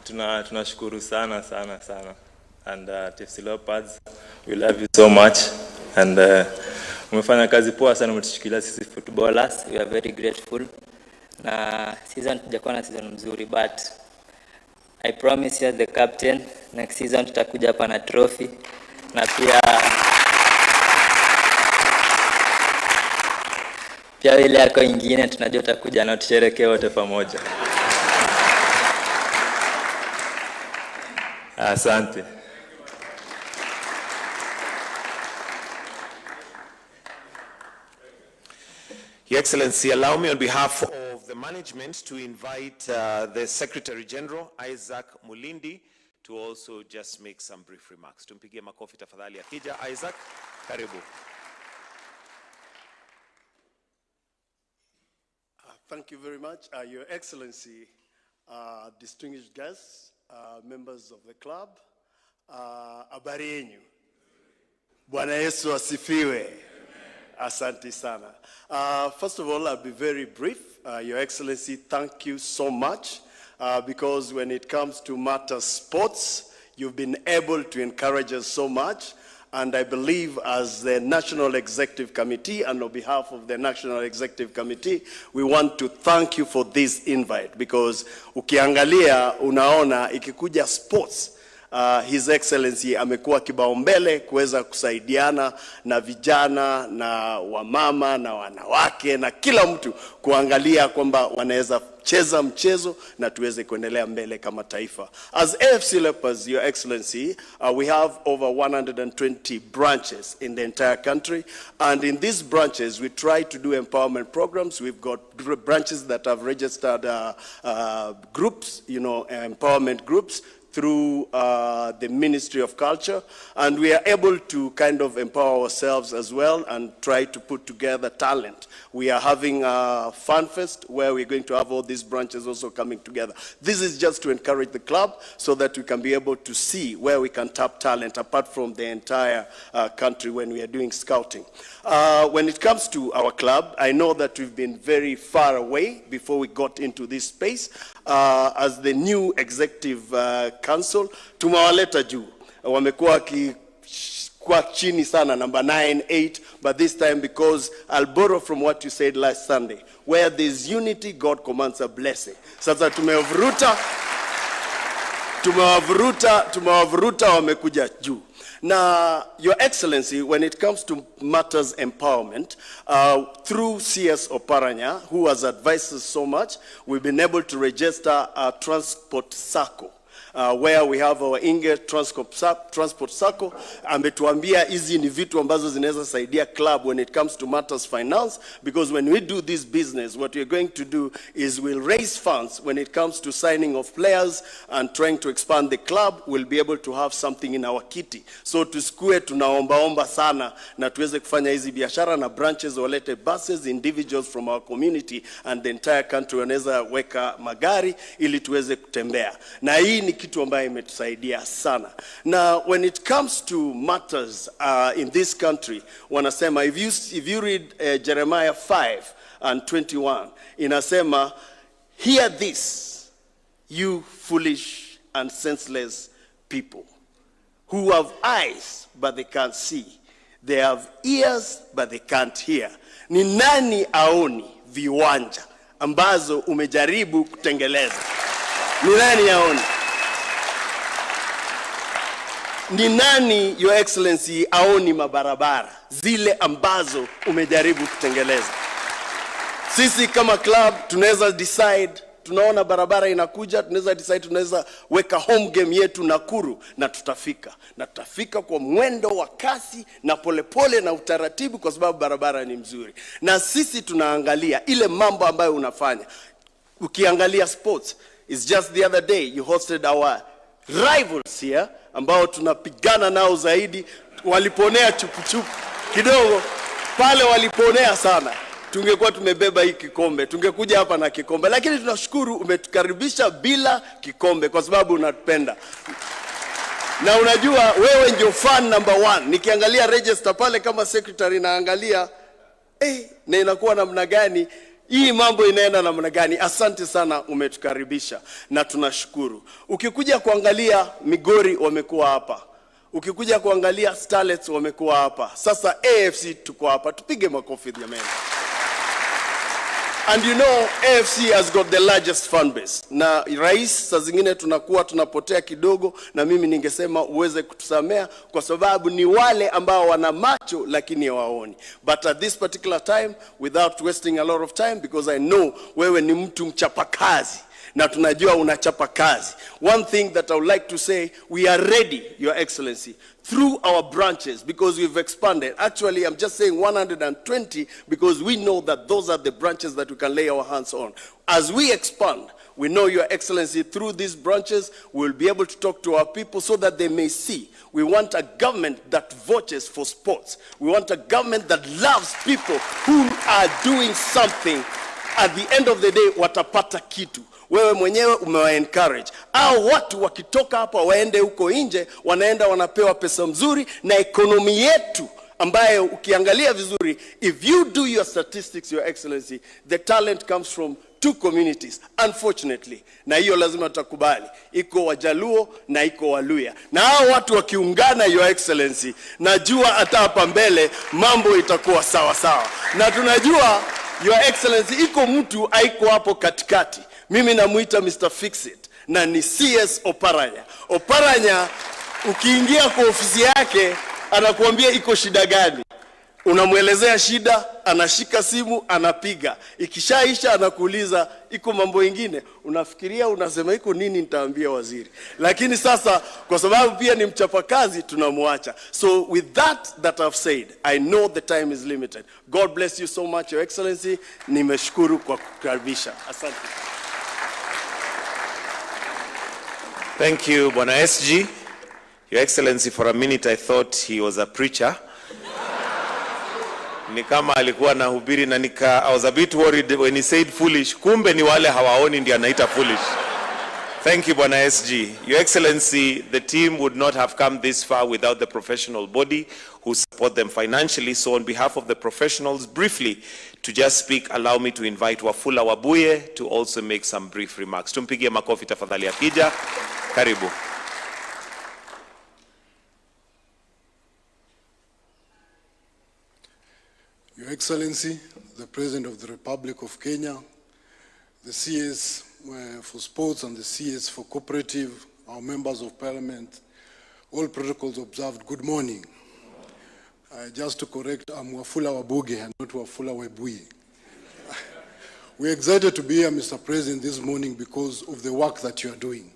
Tunashukuru sana. And Afc Leopards, we love you so much. And umefanya kazi poa sana, umetushikilia sisi footballers. We are very grateful. Na season tujakuwa na season mzuri, but I promise you as the captain, next season tutakuja hapa na trophy. Na pia ile yako ingine tunajua tutakuja na tusherehekee wote pamoja. Asante. Your Excellency, allow me on behalf of the management to invite the Secretary General, Isaac Mulindi, to also just make some brief remarks. Tumpigie makofi tafadhali akija. Isaac, karibu. Thank you very much. Your Excellency, distinguished guests, members of the club, habari yenu. Bwana Yesu asifiwe. Asante sana. First of all, I'll be very brief. Your Excellency, thank you so much because when it comes to matter sports, you've been able to encourage us so much. And I believe as the National Executive Committee and on behalf of the National Executive Committee, we want to thank you for this invite because ukiangalia unaona ikikuja sports, His Excellency amekuwa kipaumbele kuweza kusaidiana na vijana na wamama na wanawake na kila mtu kuangalia kwamba wanaweza cheza mchezo na tuweze kuendelea mbele kama taifa. As AFC Leopards, Your Excellency, we have over 120 branches in the entire country, and in these branches we try to do empowerment programs. We've got branches that have registered groups, empowerment groups through the Ministry of Culture, and we are able to kind of empower ourselves as well and try to put together talent. We are having a Fun Fest where we're going to have all these branches also coming together. This is just to encourage the club so that we can be able to see where we can tap talent apart from the entire country when we are doing scouting. When it comes to our club, I know that we've been very far away before we got into this space. As the new executive council, tumewaleta juu. Wamekuwa kwa chini sana, number 9, 8, but this time because I'll borrow from what you said last Sunday, where there's unity, God commands a blessing. Sasa tumewavuruta wamekuja juu. Now, Your Excellency, when it comes to matters empowerment, through CS Oparanya, who has advised us so much, we've been able to register a transport circle. Where we have our Inge Transport Circle, ametuambia hizi ni vitu ambazo zinaweza saidia club when it comes to matters finance, because when we do this business, what we're going to do is we'll raise funds when it comes to signing of players and trying to expand the club. We'll be able to have something in our kitty. So tusikue tunaomba sana na tuweze kufanya hizi biashara na branches walete buses, individuals from our community and the entire country wanaweza weka magari ili tuweze kutembea. Na hii ni kitu ambayo imetusaidia sana. Now, when it comes to matters in this country, wanasema, if you read Jeremiah 5:21, inasema, hear this, you foolish and senseless people, who have eyes but they can't see, they have ears but they can't hear. Ni nani aoni viwanja ambazo umejaribu kutengeleza? Ni nani aoni? Ni nani, Your Excellency, aoni mabarabara zile ambazo umejaribu kutengeleza? Sisi kama club tunaweza decide, tunaona barabara inakuja, tunaweza decide, tunaweza weka home game yetu Nakuru na tutafika. Na tutafika kwa mwendo wa kasi na polepole na utaratibu kwa sababu barabara ni mzuri. Na sisi tunaangalia ile mambo ambayo unafanya. Ukiangalia sports, it's just the other day you hosted our rivals here ambao tunapigana nao zaidi, waliponea chupu kidogo pale, waliponea sana. Tungekuwa tumebeba hii kikombe, tungekuja hapa na kikombe, lakini tunashukuru umetukaribisha bila kikombe kwa sababu unatupenda. Na unajua wewe ndio fan number 1. Nikiangalia register pale kama secretary naangalia na inakuwa namna gani Hii mambo inaenda namna gani? Asante sana, umetukaribisha na tunashukuru. Ukikuja kuangalia Migori wamekuwa hapa. Ukikuja kuangalia Starlets wamekuwa hapa. Sasa AFC tuko hapa. Tupige makofi jamani. And you know, AFC has got the largest fan base. Na rais saa zingine tunapotea kidogo, na mimi ningesema uweze kutusamea kwa sababu ni wale ambao wana macho lakini hawaoni. But at this particular time, without wasting a lot of time, because I know wewe ni mtu mchapakazi na tunajua unachapa kazi. One thing that I would like to say, we are ready, Your Excellency, through our branches, because we've expanded. Actually, I'm just saying 120 because we know that those are the branches that we can lay our hands on. As we expand, we know, Your Excellency, through these branches, we'll be able to talk to our people so that they may see. We want a government that vouches for sports. We want a government that loves people who are doing something. At the end of the day, watapata kitu. Wewe mwenyewe umewa-encourage. Au watu wakitoka hapa waende huko nje, wanaenda wanapewa pesa mzuri, na ekonomi yetu ambayo ukiangalia vizuri, if you do your statistics, Your Excellency, the talent comes from 2 communities, unfortunately. Na hiyo lazima tutakubali. Iko Wajaluo na iko Waluya. Na hao watu wakiungana, Your Excellency, najua hata hapa mbele mambo itakuwa sawa sawa. Na tunajua, Your Excellency, iko mtu haiko hapo katikati. Mimi namuita Mr. Fixit na ni CS Oparanya. Oparanya, ukiingia kwa ofisi yake, anakuambia iko shida gani. Unamuelezea shida, anashika simu, anapiga. Ikishaisha anakuuliza, iko mambo ingine. Unafikiria, unasema iko nini nitaambia waziri. Lakini sasa, kwa sababu pia ni mchapakazi, tunamuacha. So with that I've said, I know the time is limited. God bless you so much, Your Excellency. Nimeshukuru kwa kukaribisha. Asante. Thank you, Bwana SG. Your Excellency, for a minute I thought he was a preacher. Ni kama alikuwa anahubiri na I was a bit worried when he said foolish. Kumbe ni wale hawaoni ndio anaita foolish. Thank you, Bwana SG. Your Excellency, the team would not have come this far without the professional body who support them financially. So on behalf of the professionals, briefly, to just speak, allow me to invite Wafula Wabuye to also make some brief remarks. Tumpigie makofi tafadhali akija. Karibu. Your Excellency, the President of the Republic of Kenya, the CS for Sports and the CS for Cooperative, our members of Parliament, all protocols observed, good morning. Just to correct, I'm Wafula Wabuge and not Wafula Webuye. We're excited to be here, Mr. President, this morning because of the work that you are doing.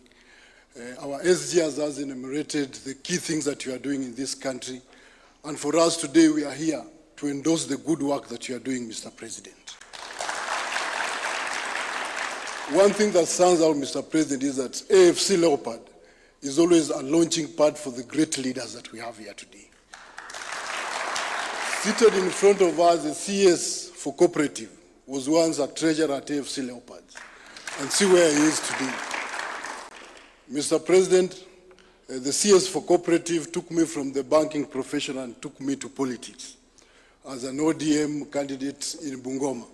Our SG has enumerated the key things that you are doing in this country. And for us today, we are here to endorse the good work that you are doing, Mr. President. One thing that stands out, Mr. President, is that Afc Leopard is always a launching pad for the great leaders that we have here today. Seated in front of us, the CS for Cooperative was once a treasurer at Afc Leopards, and see where he is today. Mr. President, the CS for Cooperative took me from the banking profession and took me to politics as an ODM candidate in Bungoma.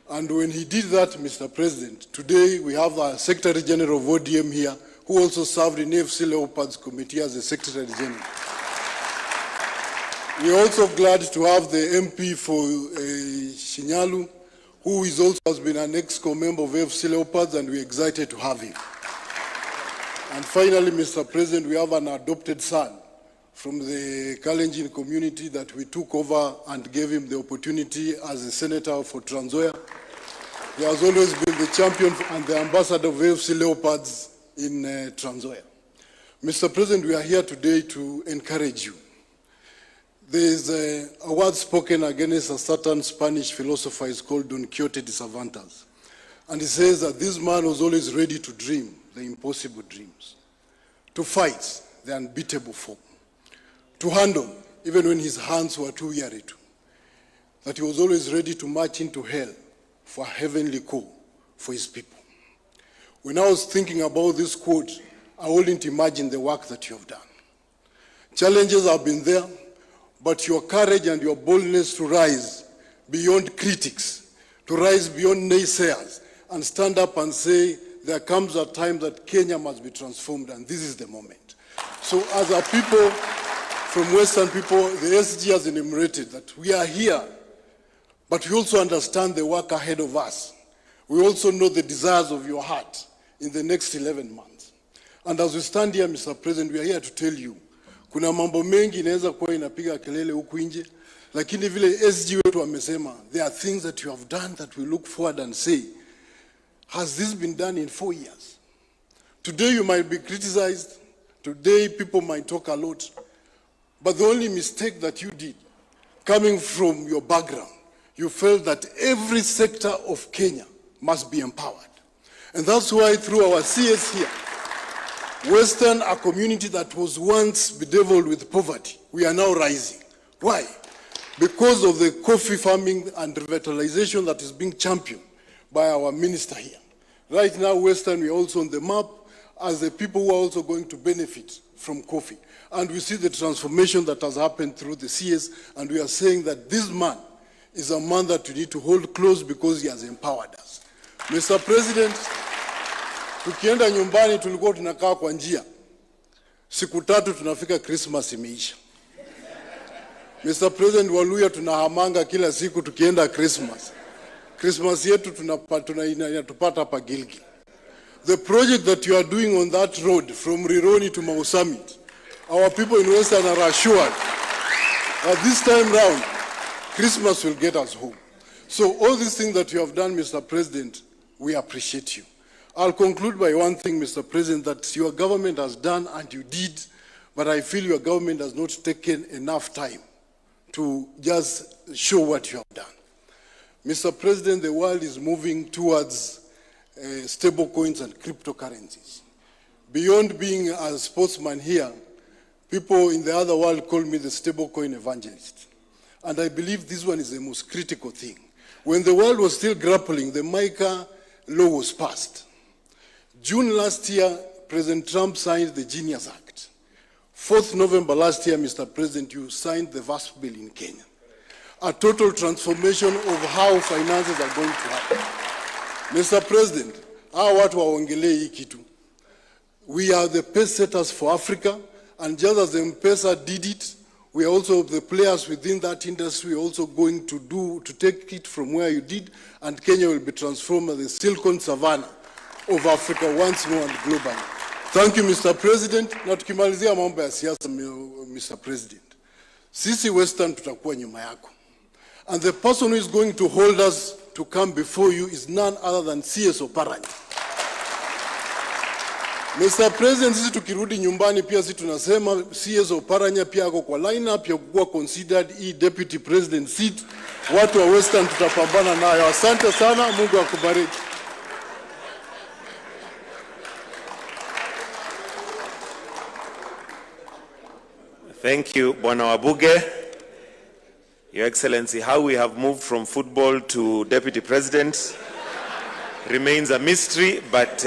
And when he did that, Mr. President, today we have a Secretary General of ODM here who also served in Afc Leopards Committee as the Secretary General. We are also glad to have the MP for Shinyalu, who is also has been an ex-co member of Afc Leopards, and we're excited to have him. And finally, Mr. President, we have an adopted son from the Kalenjin community that we took over and gave him the opportunity as a senator for Trans Nzoia. He has always been the champion and the ambassador of Afc Leopards in Trans Nzoia. Mr. President, we are here today to encourage you. There is a word spoken against a certain Spanish philosopher is called Don Quixote de Cervantes. And he says that this man was always ready to dream the impossible dreams, to fight the unbeatable foe, to handle even when his hands were too weary to, that he was always ready to march into hell for a heavenly call for his people. When I was thinking about this quote, I wouldn't imagine the work that you have done. Challenges have been there, but your courage and your boldness to rise beyond critics, to rise beyond naysayers and stand up and say, there comes a time that Kenya must be transformed, and this is the moment. So as a people, from Western people, the SG has enumerated that we are here, but we also understand the work ahead of us. We also know the desires of your heart in the next 11 months. And as we stand here, Mr. President, we are here to tell you, kuna mambo mengi inaweza kuwa inapiga kelele huku nje, lakini vile SG wetu wamesema, there are things that you have done that we look forward and say, has this been done in 4 years? Today you might be criticized, today people might talk a lot, but the only mistake that you did, coming from your background, you felt that every sector of Kenya must be empowered. And that's why through our CS here, Western, a community that was once bedeviled with poverty, we are now rising. Why? Because of the coffee farming and revitalization that is being championed by our minister here. Right now, Western, we are also on the map as the people who are also going to benefit from coffee. And we see the transformation that has happened through the CS, and we are saying that this man is a man that we need to hold close because he has empowered us. Mr. President, tukienda nyumbani tulikuwa tunakaa kwa njia. Siku 3 tunafika Christmas imeisha. Mr. President, Waluya tunahamanga kila siku tukienda Christmas. Christmas yetu tunatupata hapa Gilgil. The project that you are doing on that road from Rironi to Mau Summit, our people in Western are assured that this time round, Christmas will get us home. So all these things that you have done, Mr. President, we appreciate you. I'll conclude by one thing, Mr. President, that your government has done and you did, but I feel your government has not taken enough time to just show what you have done. Mr. President, the world is moving towards stable coins and cryptocurrencies. Beyond being a sportsman here, people in the other world call me the stable coin evangelist. And I believe this one is the most critical thing. When the world was still grappling, the MICA law was passed. June last year, President Trump signed the Genius Act. 4th November last year, Mr. President, you signed the VASP bill in Kenya. A total transformation of how finances are going to happen. Mr. President, hawa watu waongelee hii kitu. We are the pace setters for Africa, and just as the M-Pesa did it, we are also the players within that industry also going to take it from where you did, and Kenya will be transformed as the Silicon Savannah of Africa once more and globally. Thank you, Mr. President. Na tukimalizia mambo ya siasa, Mr. President. Sisi Western tutakuwa nyuma yako. And the person who is going to hold us to come before you is none other than CS Oparanya. Mr. President, sisi tukirudi nyumbani pia sisi tunasema CS Oparanya pia ako kwa lineup ya kuwa considered deputy president seat. Watu wa Western tutapambana nayo. Asante sana, Mungu akubariki. Thank you, Bwana Wabuge. Your Excellency, how we have moved from football to deputy president remains a mystery, but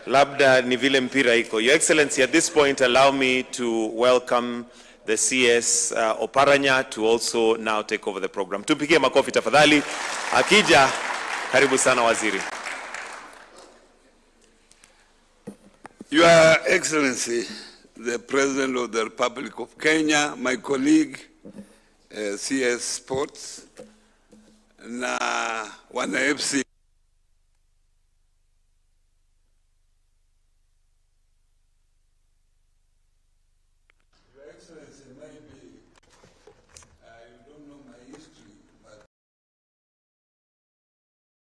labda ni vile mpira iko. Your Excellency, at this point, allow me to welcome the CS Oparanya to also now take over the program. Tupigie makofi tafadhali. Akija, karibu sana waziri. Your Excellency, the President of the Republic of Kenya, my colleague, CS Sports, na wana FC. Your Excellency, maybe you don't know my history, but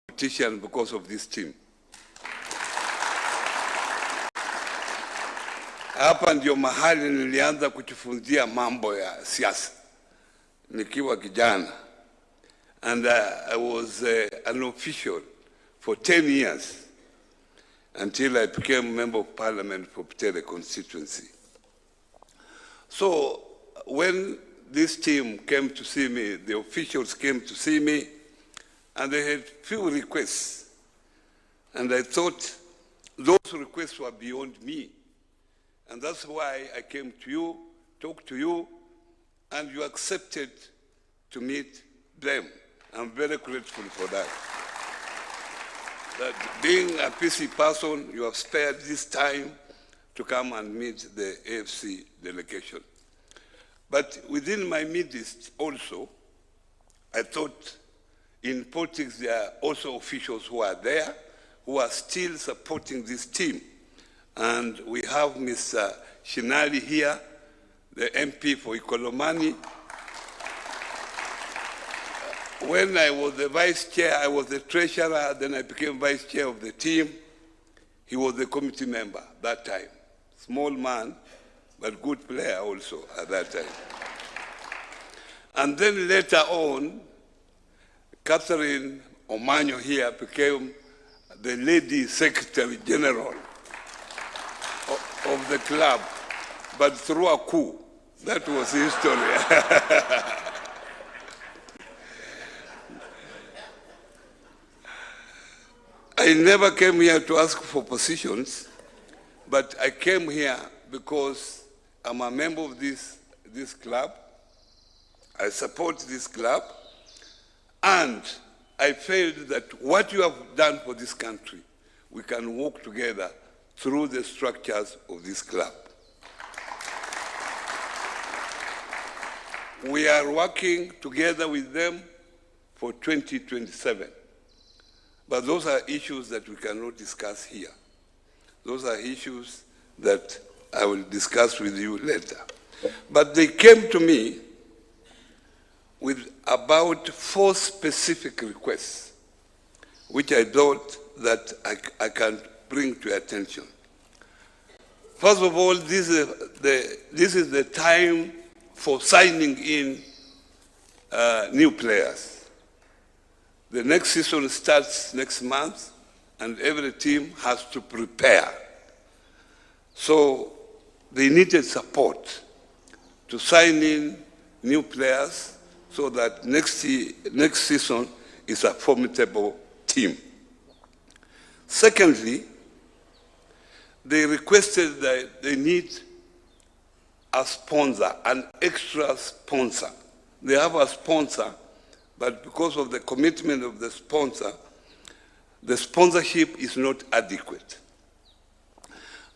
politician because of this team. Hapa ndio mahali nilianza kujifunzia mambo ya siasa nikiwa kijana, and I was an official for 10 years until I became member of parliament for Butere constituency. So when this team came to see me, the officials came to see me, and they had few requests, and I thought those requests were beyond me. And that's why I came to you, talked to you, and you accepted to meet them. I'm very grateful for that. That being a PC person, you have spared this time to come and meet the AFC delegation. But within my midst also, I thought in politics there are also officials who are there, who are still supporting this team. And we have Mr. Shinali here, the MP for Ikolomani. When I was the vice chair, I was the treasurer, then I became vice chair of the team. He was the committee member that time. Small man, but good player also at that time. And then later on, Catherine Omanyo here became the lady secretary general of the club, but through a coup. That was history. I never came here to ask for positions, but I came here because I'm a member of this club. I support this club, and I felt that what you have done for this country, we can work together through the structures of this club. We are working together with them for 2027. But those are issues that we cannot discuss here. Those are issues that I will discuss with you later. But they came to me with about 4 specific requests, which I thought that I can bring to your attention. First of all, this is the time for signing in new players. The next season starts next month, and every team has to prepare. So they needed support to sign in new players so that next season is a formidable team. Secondly, they requested that they need a sponsor, an extra sponsor. They have a sponsor, but because of the commitment of the sponsor, the sponsorship is not adequate.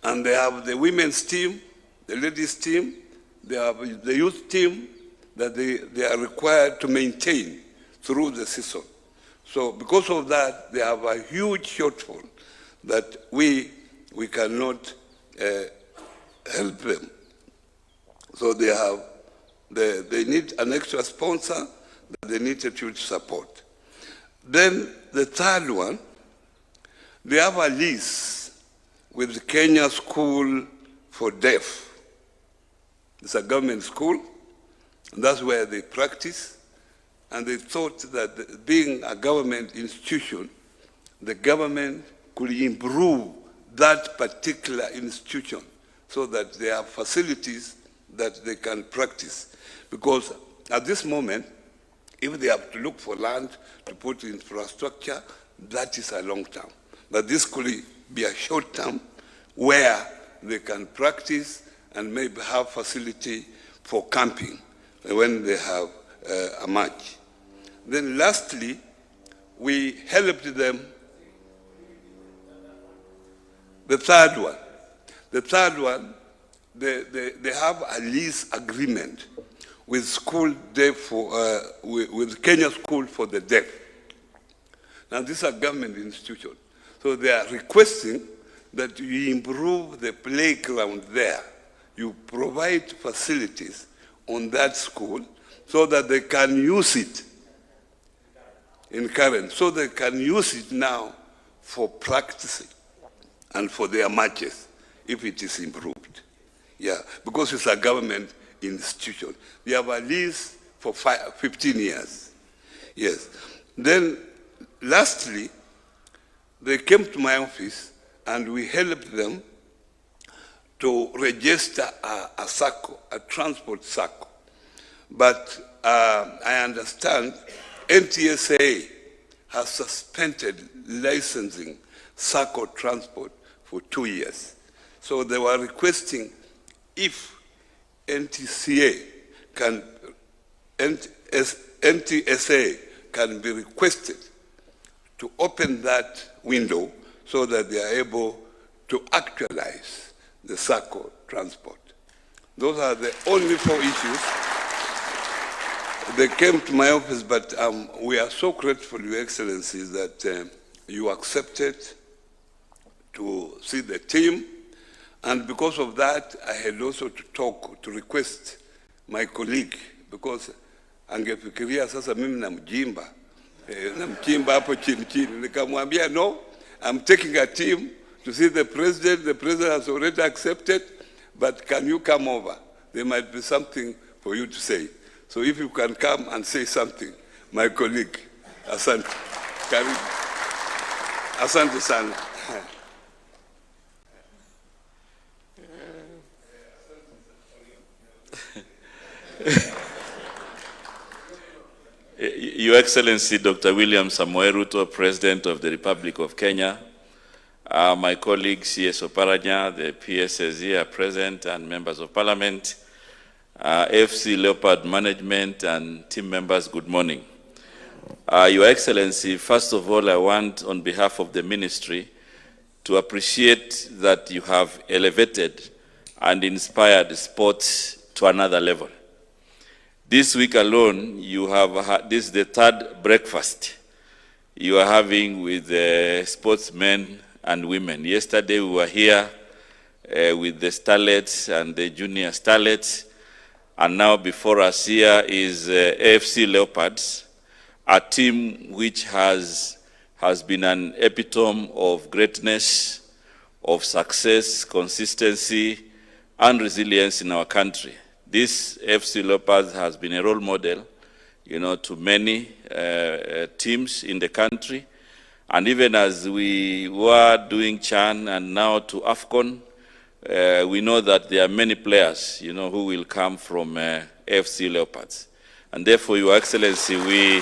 And they have the women's team, the ladies' team, they have the youth team that they are required to maintain through the season. So because of that, they have a huge shortfall that we cannot help them. So they need an extra sponsor that they need a huge support. Then the third one, they have a lease with the Kenya School for Deaf. It's a government school, and that's where they practice. And they thought that being a government institution, the government could improve that particular institution so that they have facilities that they can practice. Because at this moment, if they have to look for land to put infrastructure, that is a long term. But this could be a short term where they can practice and maybe have facility for camping when they have a match. Then lastly, we helped them. The third one, they have a lease agreement with with Kenya School for the Deaf. Now, this is a government institution. So they are requesting that you improve the playground there. You provide facilities on that school so that they can use it in current, so they can use it now for practicing and for their matches if it is improved. Yeah, because it's a government institution. They have a lease for 15 years. Yes. Then, lastly, they came to my office and we helped them to register a SACCO, a transport SACCO. But I understand NTSA has suspended licensing SACCO transport for 2 years. So they were requesting if NTSA can can be requested to open that window so that they are able to actualize the circle transport. Those are the only 4 issues. They came to my office, but we are so grateful, Your Excellency, that you accepted to see the team. And because of that, I had also to request my colleague, because angefikiria sasa mimi namjimba hapo chini chini. Nikamwambia, no, I'm taking a team to see the president. The president has already accepted, but can you come over? There might be something for you to say. So if you can come and say something, my colleague, asante. Asante sana. Your Excellency, Dr. William Samoei Ruto, President of the Republic of Kenya, my colleague C.S. Oparanya, the PSS here present, and members of Parliament, Afc Leopard management and team members, good morning. Your Excellency, first of all, I want, on behalf of the ministry, to appreciate that you have elevated and inspired sports to another level. This week alone, you have had, this is the 3rd breakfast you are having with sportsmen and women. Yesterday we were here with the starlets and the junior starlets, and now before us here is Afc Leopards, a team which has been an epitome of greatness, of success, consistency, and resilience in our country. This Afc Leopards has been a role model, to many teams in the country. And even as we were doing CHAN and now to AFCON, we know that there are many players, who will come from Afc Leopards. And therefore, Your Excellency, we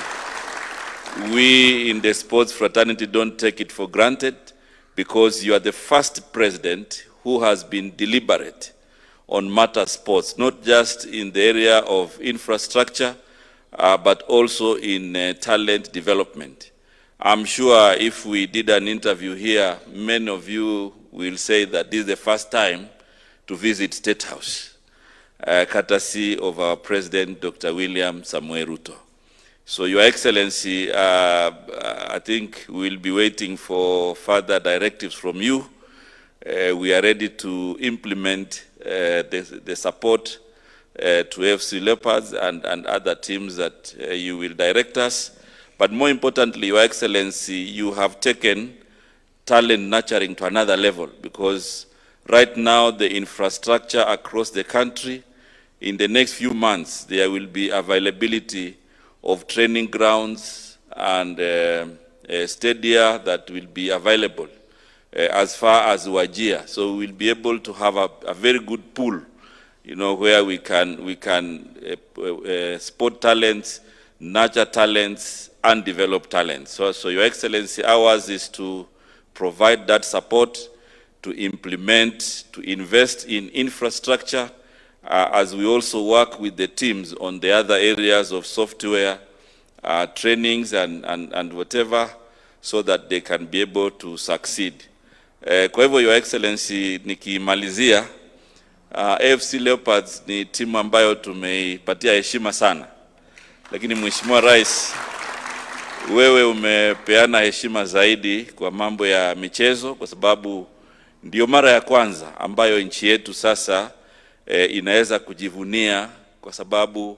in the sports fraternity don't take it for granted, because you are the first president who has been deliberate on matter sports, not just in the area of infrastructure, but also in talent development. I'm sure if we did an interview here, many of you will say that this is the first time to visit State House, courtesy of our President, Dr. William Samoei Ruto. So, Your Excellency, I think we'll be waiting for further directives from you. We are ready to implement the support to Afc Leopards and other teams that you will direct us. But more importantly, Your Excellency, you have taken talent nurturing to another level, because right now the infrastructure across the country, in the next few months, there will be availability of training grounds and stadia that will be available as far as Wajir. So we'll be able to have a very good pool, where we can sport talents, nurture talents, and develop talents. So Your Excellency, ours is to provide that support, to implement, to invest in infrastructure, as we also work with the teams on the other areas of software, trainings and whatever, so that they can be able to succeed. Kwa hivyo, Your Excellency, nikimalizia, Afc Leopards ni timu ambayo tumeipatia heshima sana. Lakini Mheshimiwa Rais, wewe umepeana heshima zaidi kwa mambo ya michezo, kwa sababu ndio mara ya kwanza ambayo nchi yetu sasa inaweza kujivunia, kwa sababu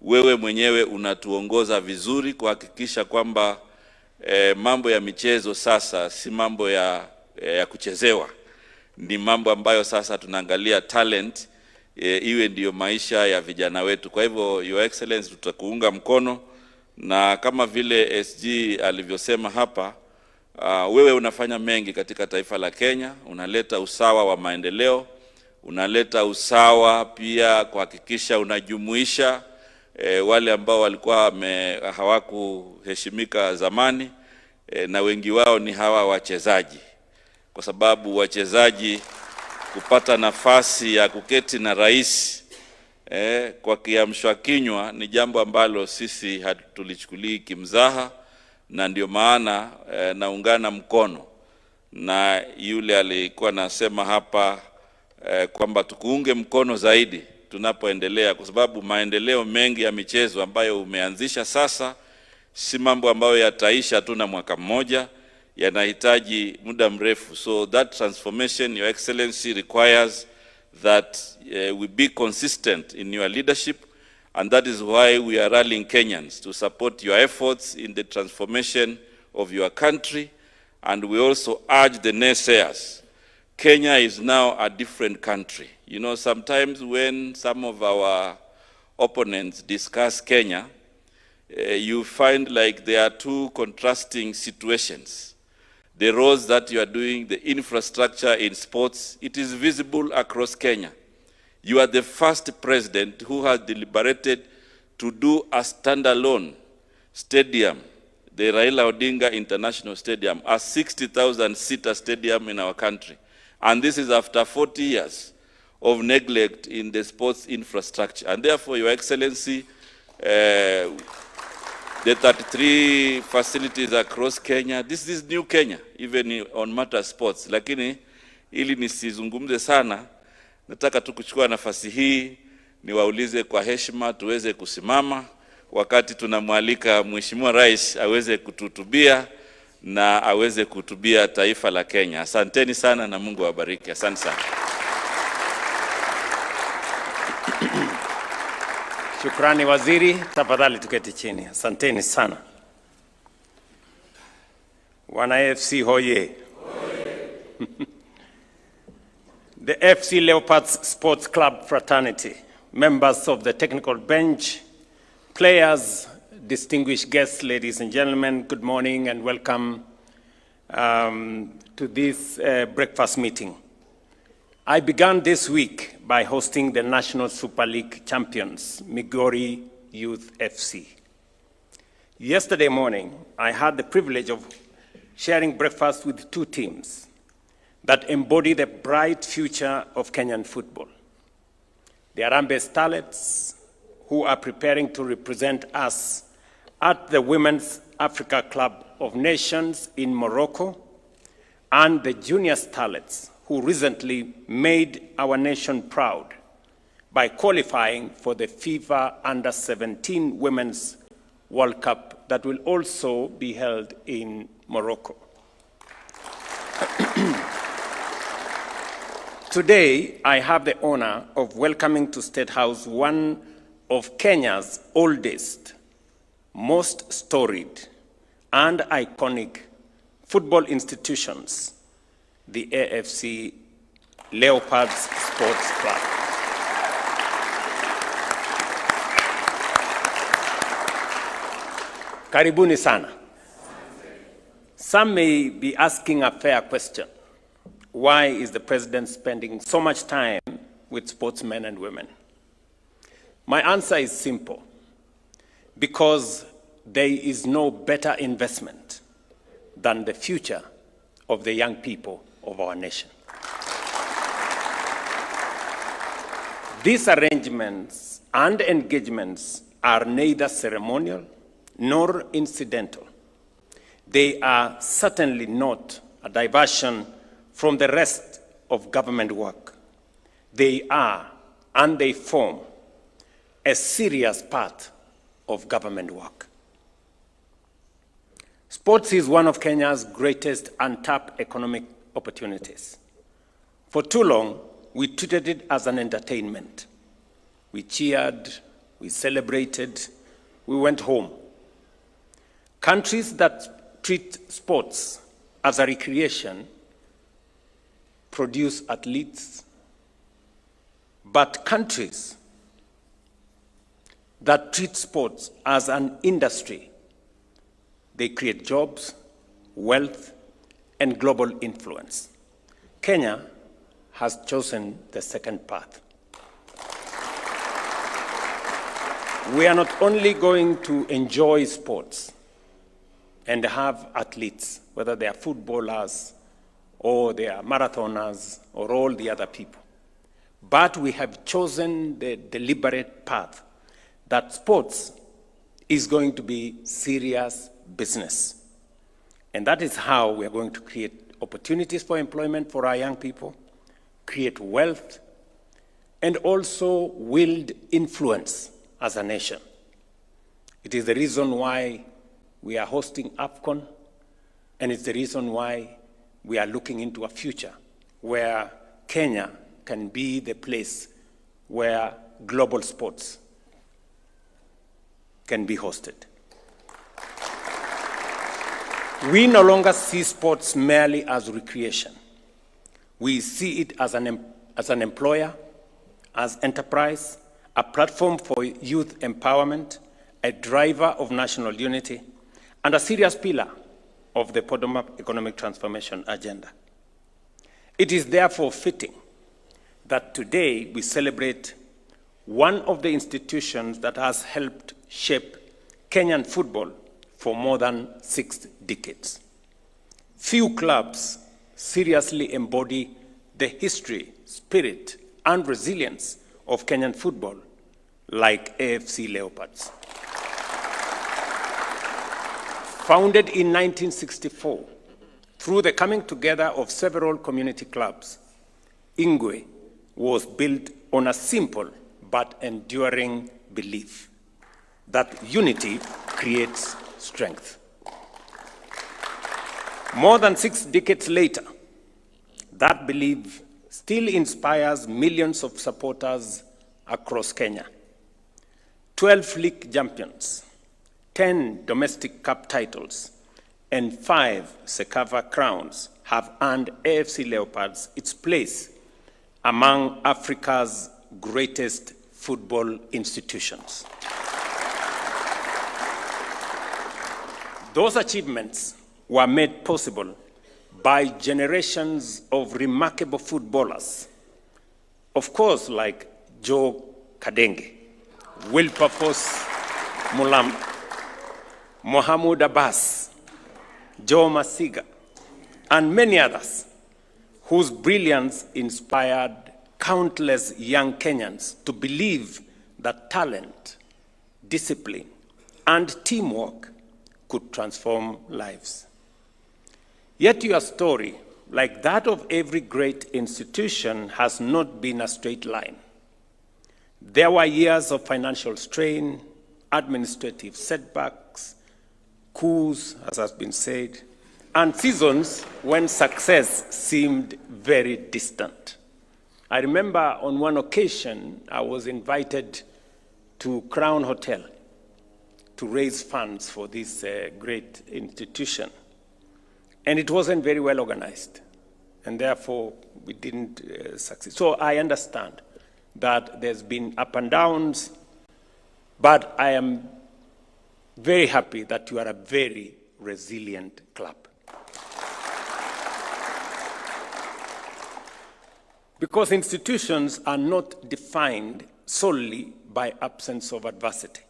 wewe mwenyewe unatuongoza vizuri kuhakikisha kwamba mambo ya michezo sasa si mambo ya kuchezewa. Ni mambo ambayo sasa tunaangalia talent, iwe ndiyo maisha ya vijana wetu. Kwa hivyo, Your Excellency, tutakuunga mkono, na kama vile SG alivyosema hapa, wewe unafanya mengi katika taifa la Kenya. Unaleta usawa wa maendeleo, unaleta usawa pia kuhakikisha unajumuisha wale ambao walikuwa hawakuheshimika zamani, na wengi wao ni hawa wachezaji, kwa sababu wachezaji kupata nafasi ya kuketi na rais kwa kiamsha kinywa ni jambo ambalo sisi hatulichukulii kimzaha, na ndio maana naungana mkono na yule alikuwa nasema hapa kwamba tukuunge mkono zaidi tunapoendelea, kwa sababu maendeleo mengi ya michezo ambayo umeanzisha sasa si mambo ambayo yataisha tu na mwaka mmoja, yanahitaji muda mrefu. So that transformation, Your Excellency, requires that we be consistent in your leadership, and that is why we are rallying Kenyans to support your efforts in the transformation of your country. And we also urge the naysayers. Kenya is now a different country. You know, sometimes when some of our opponents discuss Kenya, you find like there are two contrasting situations. The roads that you are doing, the infrastructure in sports, it is visible across Kenya. You are the first president who has deliberated to do a standalone stadium, the Raila Odinga International Stadium, a 60,000-seater stadium in our country. And this is after 40 years of neglect in the sports infrastructure. And therefore, Your Excellency, the 33 facilities across Kenya, this is new Kenya, even on matter sports. Lakini ili nisizungumze sana, nataka tu kuchukua nafasi hii niwaulize kwa heshima tuweze kusimama wakati tunamwalika Mheshimiwa Rais aweze kutuhutubia na aweze kuhutubia taifa la Kenya. Asanteni sana na Mungu awabariki. Asante sana. Shukrani waziri, tafadhali tuketi chini. Asanteni sana. Wana AFC hoye. The Afc Leopards Sports Club fraternity, members of the technical bench, players, distinguished guests, ladies and gentlemen, good morning and welcome to this breakfast meeting. I began this week by hosting the National Super League champions, Migori Youth FC. Yesterday morning, I had the privilege of sharing breakfast with two teams that embody the bright future of Kenyan football. The Harambee Starlets, who are preparing to represent us at the Women's Africa Club of Nations in Morocco, and the Junior Starlets, who recently made our nation proud by qualifying for the FIFA Under-17 Women's World Cup that will also be held in Morocco. Today, I have the honor of welcoming to State House one of Kenya's oldest, most storied, and iconic football institutions, the Afc Leopards Sports Club. Karibuni sana. Some may be asking a fair question. Why is the president spending so much time with sportsmen and women? My answer is simple. Because there is no better investment than the future of the young people of our nation. These arrangements and engagements are neither ceremonial nor incidental. They are certainly not a diversion from the rest of government work. They are, and they form, a serious part of government work. Sports is one of Kenya's greatest untapped economic opportunities. For too long, we treated it as an entertainment. We cheered, we celebrated, we went home. Countries that treat sports as a recreation produce athletes, but countries that treat sports as an industry, they create jobs, wealth, and global influence. Kenya has chosen the second path. We are not only going to enjoy sports and have athletes, whether they are footballers or they are marathoners or all the other people, but we have chosen the deliberate path that sports is going to be serious business. And that is how we are going to create opportunities for employment for our young people, create wealth, and also wield influence as a nation. It is the reason why we are hosting AFCON, and it's the reason why we are looking into a future where Kenya can be the place where global sports can be hosted. We no longer see sports merely as recreation. We see it as an employer, as enterprise, a platform for youth empowerment, a driver of national unity, and a serious pillar of the bottom-up economic transformation agenda. It is therefore fitting that today we celebrate one of the institutions that has helped shape Kenyan football for more than 6 decades. Few clubs seriously embody the history, spirit, and resilience of Kenyan football like Afc Leopards. Founded in 1964, through the coming together of several community clubs, Ingwe was built on a simple but enduring belief that unity creates strength. More than 6 decades later, that belief still inspires millions of supporters across Kenya. 12 league champions, 10 domestic cup titles, and 5 Sekava crowns have earned Afc Leopards its place among Africa's greatest football institutions. Those achievements were made possible by generations of remarkable footballers, of course, like Joe Kadenge, Wilberforce Mulam, Mohamed Abbas, Joe Masiga, and many others whose brilliance inspired countless young Kenyans to believe that talent, discipline, and teamwork could transform lives. Yet your story, like that of every great institution, has not been a straight line. There were years of financial strain, administrative setbacks, coups, as has been said, and seasons when success seemed very distant. I remember on one occasion, I was invited to Crown Hotel to raise funds for this great institution. And it wasn't very well organized, and therefore we didn't succeed. So I understand that there's been up and downs, but I am very happy that you are a very resilient club. Because institutions are not defined solely by absence of adversity.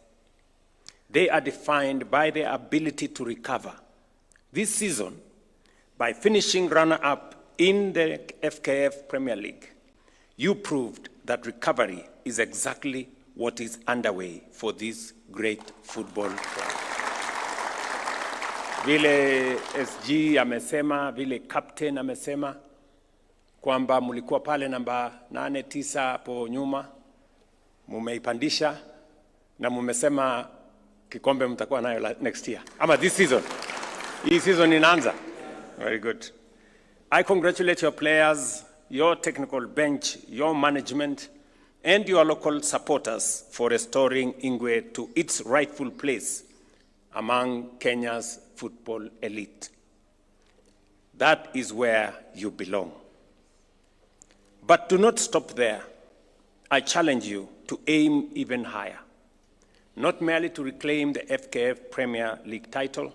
They are defined by their ability to recover. This season, by finishing runner-up in the FKF Premier League, you proved that recovery is exactly what is underway for this great football club. Vile SG amesema, vile captain amesema, kwamba mulikuwa pale namba 8, 9 hapo nyuma, mumeipandisha na mumesema kikombe mtakuwa nayo next year. Ama this season. Hii season inaanza. Very good. I congratulate your players, your technical bench, your management, and your local supporters for restoring Ingwe to its rightful place among Kenya's football elite. That is where you belong. But do not stop there. I challenge you to aim even higher, not merely to reclaim the FKF Premier League title,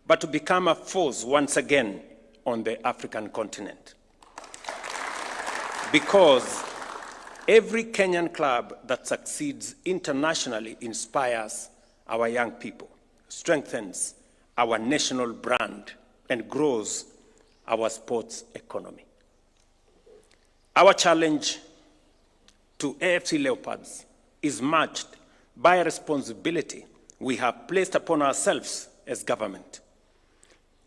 but to become a force once again on the African continent. Because every Kenyan club that succeeds internationally inspires our young people, strengthens our national brand, and grows our sports economy. Our challenge to AFC Leopards is matched by a responsibility we have placed upon ourselves as government.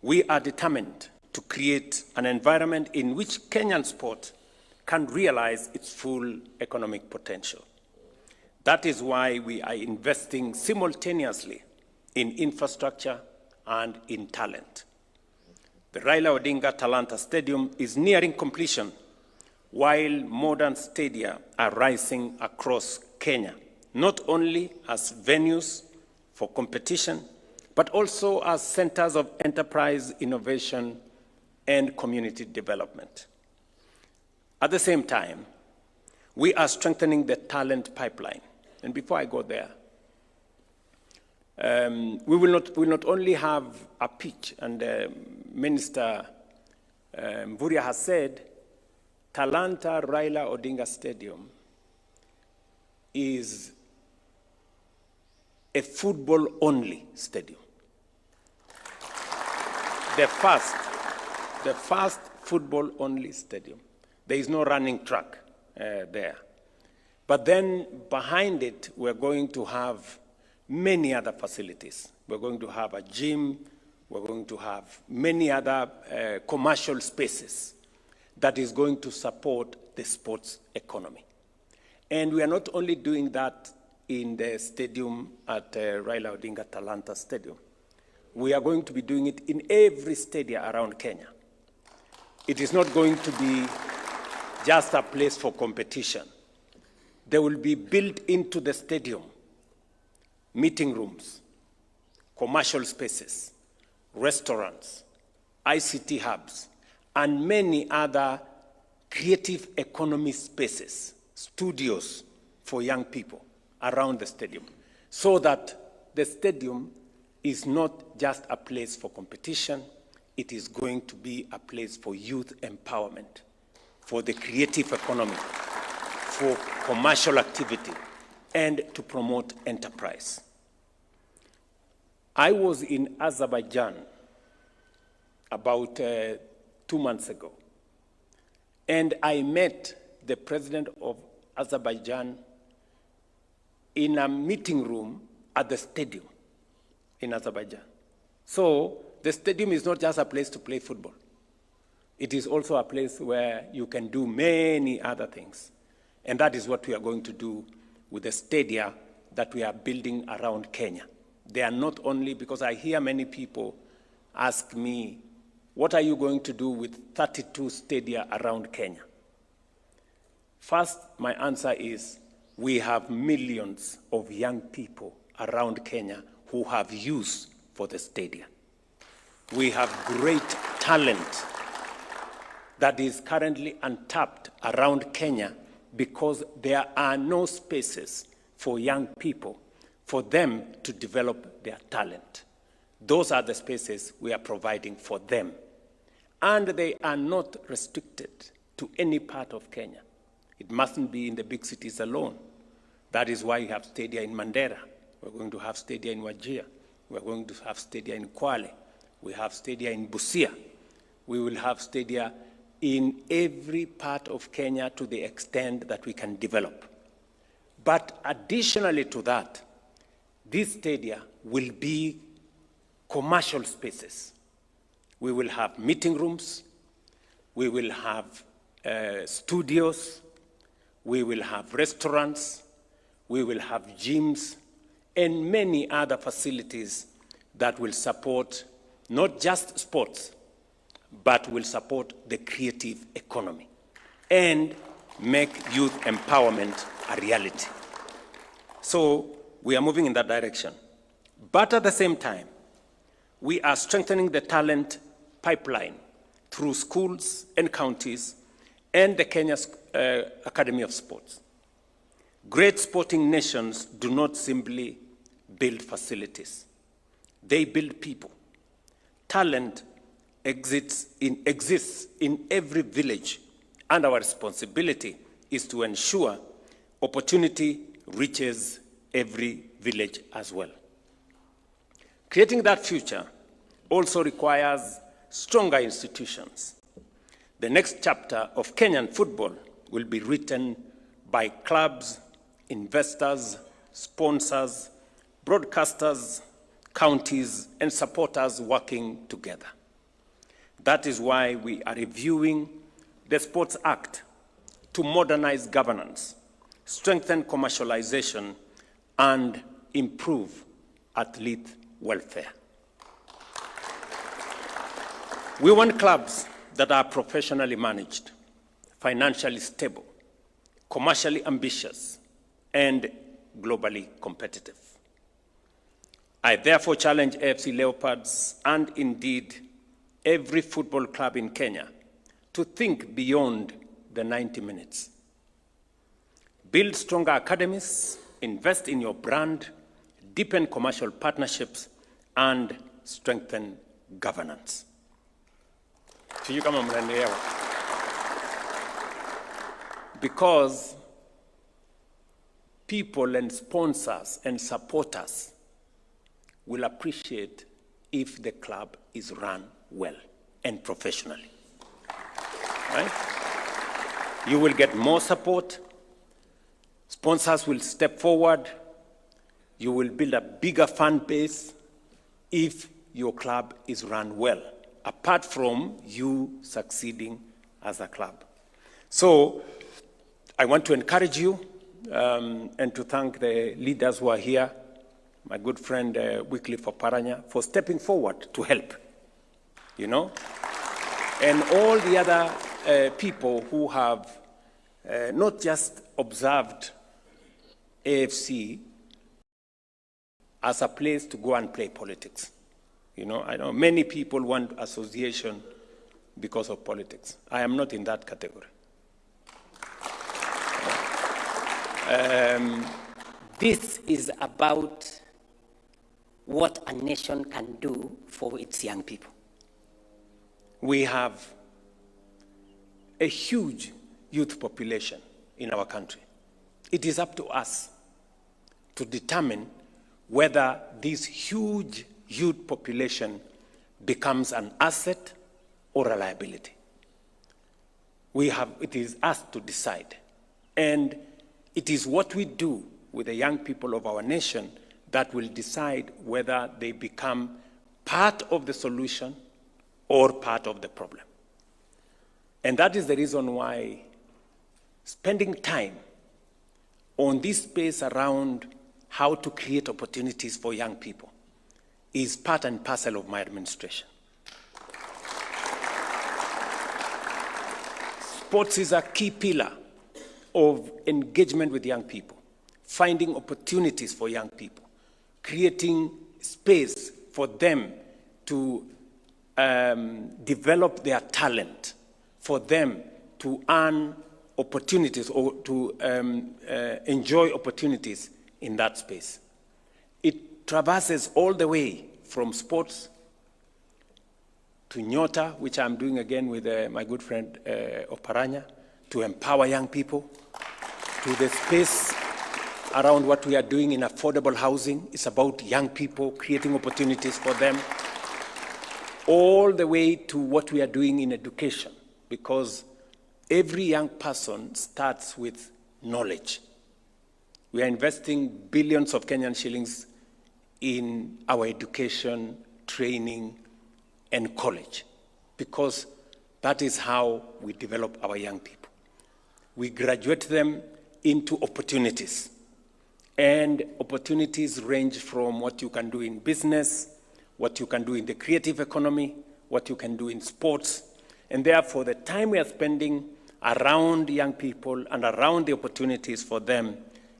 We are determined to create an environment in which Kenyan sport can realize its full economic potential. That is why we are investing simultaneously in infrastructure and in talent. The Raila Odinga Talanta Stadium is nearing completion, while modern stadia are rising across Kenya, not only as venues for competition, but also as centers of enterprise, innovation, and community development. At the same time, we are strengthening the talent pipeline. And before I go there, we will not only have a pitch, and Minister Mvurya has said, Talanta Raila Odinga Stadium is a football-only stadium. The first football-only stadium. There is no running track there. But then behind it, we're going to have many other facilities. We're going to have a gym. We're going to have many other commercial spaces that is going to support the sports economy. And we are not only doing that in the stadium at Raila Odinga Talanta Stadium. We are going to be doing it in every stadium around Kenya. It is not going to be just a place for competition. There will be built into the stadium meeting rooms, commercial spaces, restaurants, ICT hubs, and many other creative economy spaces, studios for young people around the stadium, so that the stadium is not just a place for competition, it is going to be a place for youth empowerment, for the creative economy, for commercial activity, and to promote enterprise. I was in Azerbaijan about 2 months ago, and I met the president of Azerbaijan in a meeting room at the stadium in Azerbaijan. So the stadium is not just a place to play football. It is also a place where you can do many other things. And that is what we are going to do with the stadia that we are building around Kenya. They are not only, because I hear many people ask me, what are you going to do with 32 stadia around Kenya? First, my answer is, we have millions of young people around Kenya who have use for the stadia. We have great talent that is currently untapped around Kenya because there are no spaces for young people for them to develop their talent. Those are the spaces we are providing for them. And they are not restricted to any part of Kenya. It mustn't be in the big cities alone. That is why we have stadia in Mandera. We're going to have stadia in Wajir. We're going to have stadia in Kwale. We have stadia in Busia. We will have stadia in every part of Kenya to the extent that we can develop. But additionally to that, these stadia will be commercial spaces. We will have meeting rooms. We will have studios. We will have restaurants. We will have gyms and many other facilities that will support not just sports, but will support the creative economy and make youth empowerment a reality. So we are moving in that direction. But at the same time, we are strengthening the talent pipeline through schools and counties and the Kenya Academy of Sports. Great sporting nations do not simply build facilities. They build people. Talent exists in every village, and our responsibility is to ensure opportunity reaches every village as well. Creating that future also requires stronger institutions. The next chapter of Kenyan football will be written by clubs, investors, sponsors, broadcasters, counties, and supporters working together. That is why we are reviewing the Sports Act to modernize governance, strengthen commercialization, and improve athlete welfare. We want clubs that are professionally managed, financially stable, commercially ambitious, and globally competitive. I therefore challenge AFC Leopards and indeed every football club in Kenya to think beyond the 90 minutes. Build stronger academies, invest in your brand, deepen commercial partnerships, and strengthen governance. Sijui kama mnanielewa. Because people and sponsors and supporters will appreciate if the club is run well and professionally. Right? You will get more support. Sponsors will step forward. You will build a bigger fan base if your club is run well, apart from you succeeding as a club. So I want to encourage you and to thank the leaders who are here, my good friend Wycliffe Oparanya, for stepping forward to help, you know, and all the other people who have not just observed AFC as a place to go and play politics. You know, I know many people want association because of politics. I am not in that category. This is about what a nation can do for its young people. We have a huge youth population in our country. It is up to us to determine whether this huge youth population becomes an asset or a liability. It is us to decide. And it is what we do with the young people of our nation that will decide whether they become part of the solution or part of the problem. And that is the reason why spending time on this space around how to create opportunities for young people is part and parcel of my administration. Sports is a key pillar of engagement with young people, finding opportunities for young people, creating space for them to develop their talent, for them to earn opportunities or to enjoy opportunities in that space. It traverses all the way from sports to Nyota, which I'm doing again with my good friend Oparanya, to empower young people, to the space around what we are doing in affordable housing. It's about young people, creating opportunities for them, all the way to what we are doing in education, because every young person starts with knowledge. We are investing billions of Kenyan shillings in our education, training, and college, because that is how we develop our young people. We graduate them into opportunities. And opportunities range from what you can do in business, what you can do in the creative economy, what you can do in sports. And therefore, the time we are spending around young people and around the opportunities for them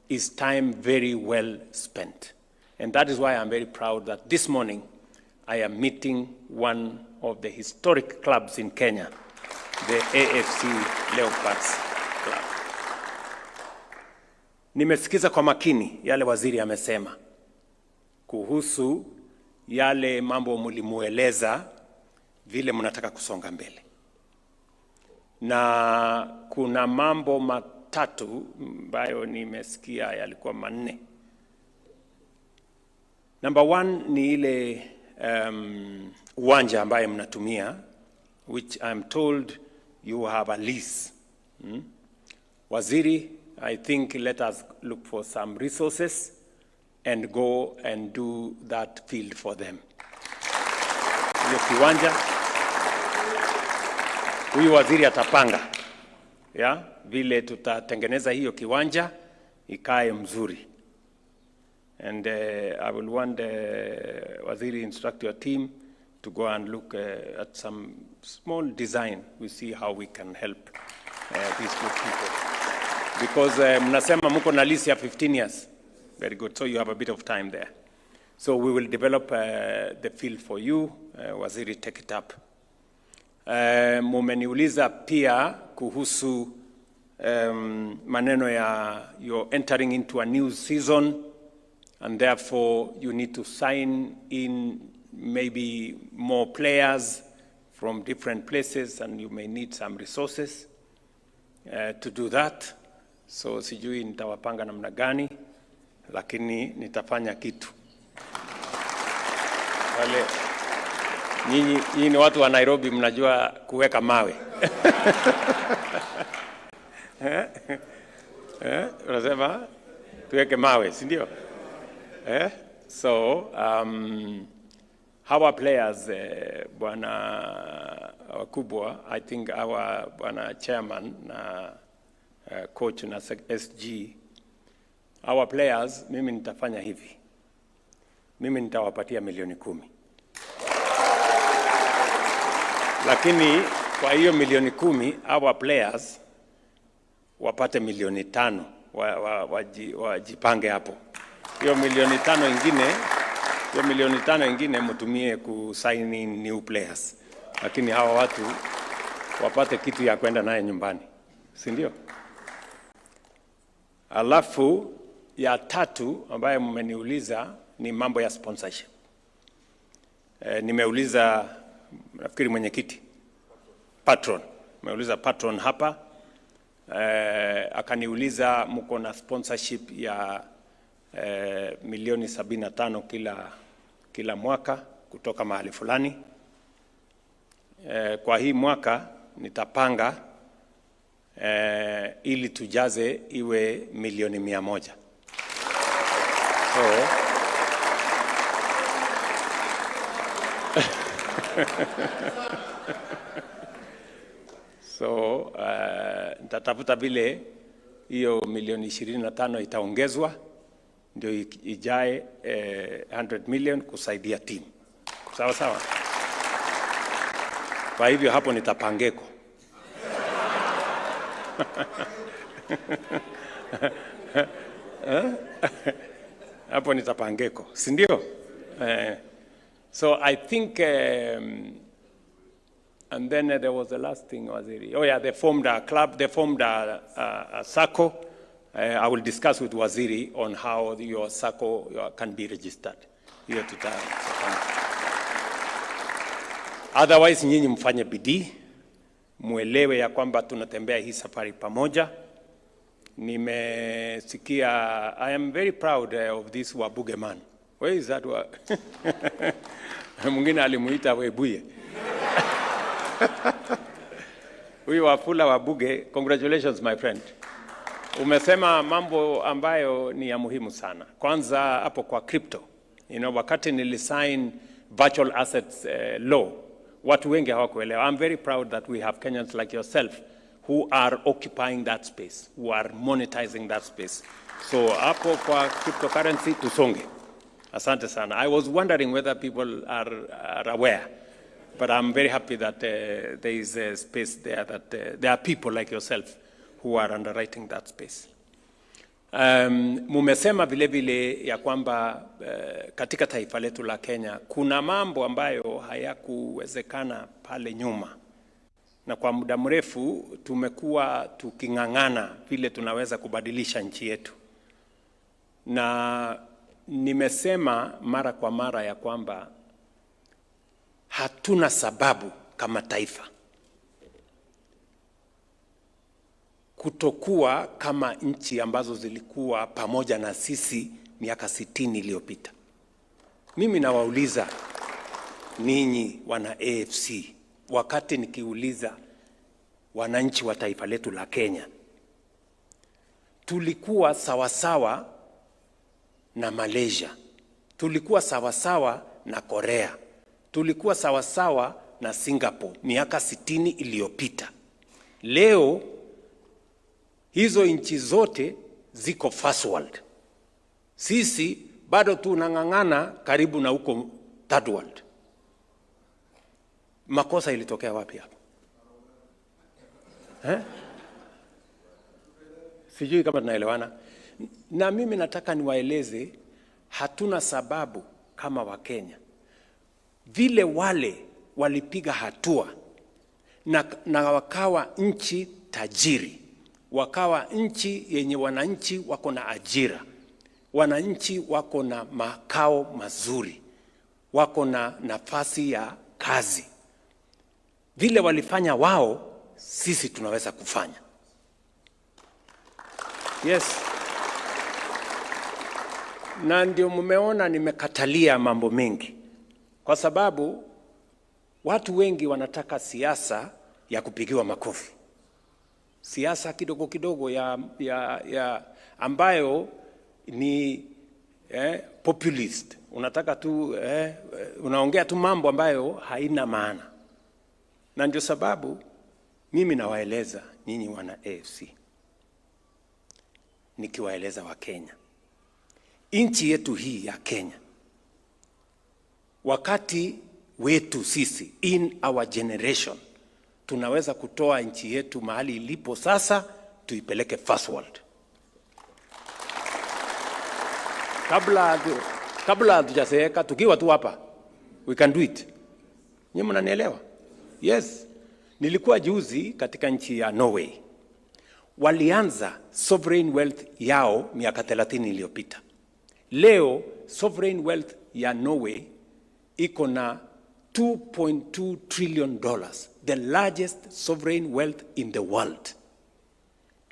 is time very well spent. And that is why I'm very proud that this morning I am meeting one of the historic clubs in Kenya, the AFC Leopards Club. Nimesikiza kwa makini yale waziri amesema kuhusu yale mambo mlimueleza vile mnataka kusonga mbele. Na kuna mambo matatu ambayo nimesikia yalikuwa manne. Number one ni ile uwanja ambaye mnatumia, which I'm told you have a lease. Waziri I think let us look for some resources and go and do that field for them. Hiyo kiwanja, huyu waziri atapanga, ya, vile tutatengeneza hiyo kiwanja, ikae mzuri. And I will want waziri instruct your team to go and look at some small design. We see how we can help these good people. Because mnasema mko na lease ya 15 years. Very good. So you have a bit of time there. So we will develop the field for you. Waziri, take it up. Mumeniuliza pia kuhusu maneno ya you're entering into a new season, and therefore you need to sign in maybe more players from different places, and you may need some resources to do that. So sijui nitawapanga namna gani, lakini nitafanya kitu. Wale nyinyi ni watu wa Nairobi, mnajua kuweka mawe. Unasema tuweke mawe, si ndio? So our players, bwana wakubwa, I think our bwana chairman na coach na SG, our players, mimi nitafanya hivi. Mimi nitawapatia milioni 10. Lakini kwa hiyo milioni 10, our players wapate milioni 5, wajipange hapo. Hiyo milioni 5 ingine mtumie ku sign in new players. Lakini hawa watu wapate kitu ya kwenda naye nyumbani. Si ndio? Alafu ya tatu ambayo mmeniuliza ni mambo ya sponsorship. Nimeuliza nafikiri mwenyekiti patron. Nimeuliza patron hapa. Akaniuliza mko na sponsorship ya milioni 75 kila mwaka kutoka mahali fulani. Kwa hii mwaka nitapanga ili tujaze iwe milioni 100. So nitatafuta vile hiyo milioni 25 itaongezwa ndio ijae 100 million kusaidia team. Sawa sawa. Kwa hivyo hapo nitapangeko. Hapo nitapangeko, si ndio? So I think and then there was the last thing, Waziri. Oh yeah, they formed a club, they formed a SACCO. I will discuss with Waziri on how your SACCO can be registered. Hiyo Otherwise nyinyi mfanye bidii, muelewe ya kwamba tunatembea hii safari pamoja. Nimesikia, I am very proud of this Wabuge man. Where is that one? Mwingine alimuita Webuye. Huyu Wafula Wabuge, congratulations my friend. Umesema mambo ambayo ni ya muhimu sana. Kwanza hapo kwa crypto. Wakati nilisign virtual assets law, watu wengi hawakuelewa. I'm very proud that we have Kenyans like yourself who are occupying that space, who are monetizing that space. So hapo kwa cryptocurrency tusonge. Asante sana. I was wondering whether people are aware, but I'm very happy that there is a space there, that there are people like yourself who are underwriting that space. Mumesema vile vile ya kwamba katika taifa letu la Kenya kuna mambo ambayo hayakuwezekana pale nyuma, na kwa muda mrefu tumekuwa tukingangana vile tunaweza kubadilisha nchi yetu. Na nimesema mara kwa mara ya kwamba hatuna sababu kama taifa kutokuwa kama nchi ambazo zilikuwa pamoja na sisi miaka 60 iliyopita. Mimi nawauliza ninyi wana AFC, wakati nikiuliza wananchi wa taifa letu la Kenya, tulikuwa sawasawa na Malaysia, tulikuwa sawasawa na Korea, tulikuwa sawasawa na Singapore miaka 60 iliyopita. Leo hizo nchi zote ziko first world. Sisi bado tunang'ang'ana karibu na huko third world. Makosa ilitokea wapi hapo? Sijui kama tunaelewana. Na mimi nataka niwaeleze, hatuna sababu kama Wakenya. Vile wale walipiga hatua na wakawa nchi tajiri, wakawa nchi yenye wananchi wako na ajira, wananchi wako na makao mazuri, wako na nafasi ya kazi. Vile walifanya wao, sisi tunaweza kufanya. Yes. Na ndio mumeona nimekatalia mambo mengi, kwa sababu watu wengi wanataka siasa ya kupigiwa makofi, siasa kidogo kidogo ya ambayo ni populist. Unataka tu unaongea tu mambo ambayo haina maana. Na ndio sababu mimi nawaeleza nyinyi wana AFC, nikiwaeleza wa Kenya, nchi yetu hii ya Kenya, wakati wetu sisi, in our generation, tunaweza kutoa nchi yetu mahali ilipo sasa, tuipeleke first world. Kabla hatujazeeka, tukiwa tu hapa, we can do it. Nyinyi mnanielewa? Yes. Nilikuwa juzi katika nchi ya Norway. Walianza sovereign wealth yao miaka 30 iliyopita. Leo sovereign wealth ya Norway iko na $2.2 trillion, the largest sovereign wealth in the world.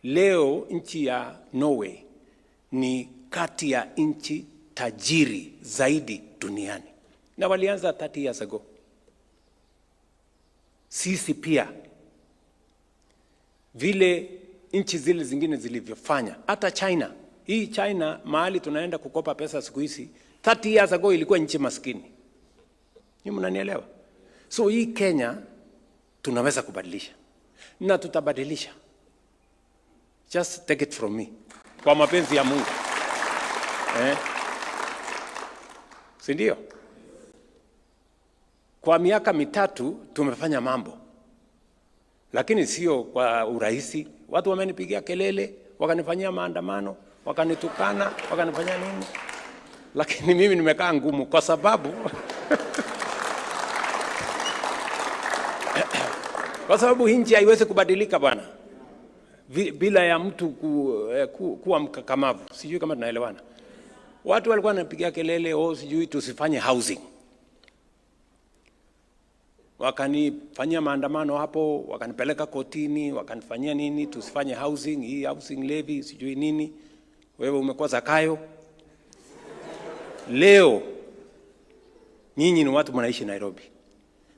Leo nchi ya Norway ni kati ya nchi tajiri zaidi duniani, na walianza 30 years ago. Sisi pia vile nchi zile zingine zilivyofanya, hata China. Hii China mahali tunaenda kukopa pesa siku hizi, 30 years ago ilikuwa nchi maskini. Nyinyi mnanielewa? So hii Kenya tunaweza kubadilisha, na tutabadilisha. Just take it from me, kwa mapenzi ya Mungu. Si ndio? Kwa miaka mitatu tumefanya mambo, lakini sio kwa urahisi. Watu wamenipigia kelele, wakanifanyia maandamano, wakanitukana, wakanifanyia nini, lakini mimi nimekaa ngumu, kwa sababu kwa sababu nchi haiwezi kubadilika bwana bila ya mtu kuwa mkakamavu. Sijui kama tunaelewana. Watu walikuwa wanapigia kelele, sijui tusifanye housing. Wakanifanyia maandamano hapo, wakanipeleka kotini, wakanifanyia nini, tusifanye housing, hii housing levy, sijui nini. Wewe umekuwa Zakayo. Leo nyinyi ni watu mnaishi Nairobi.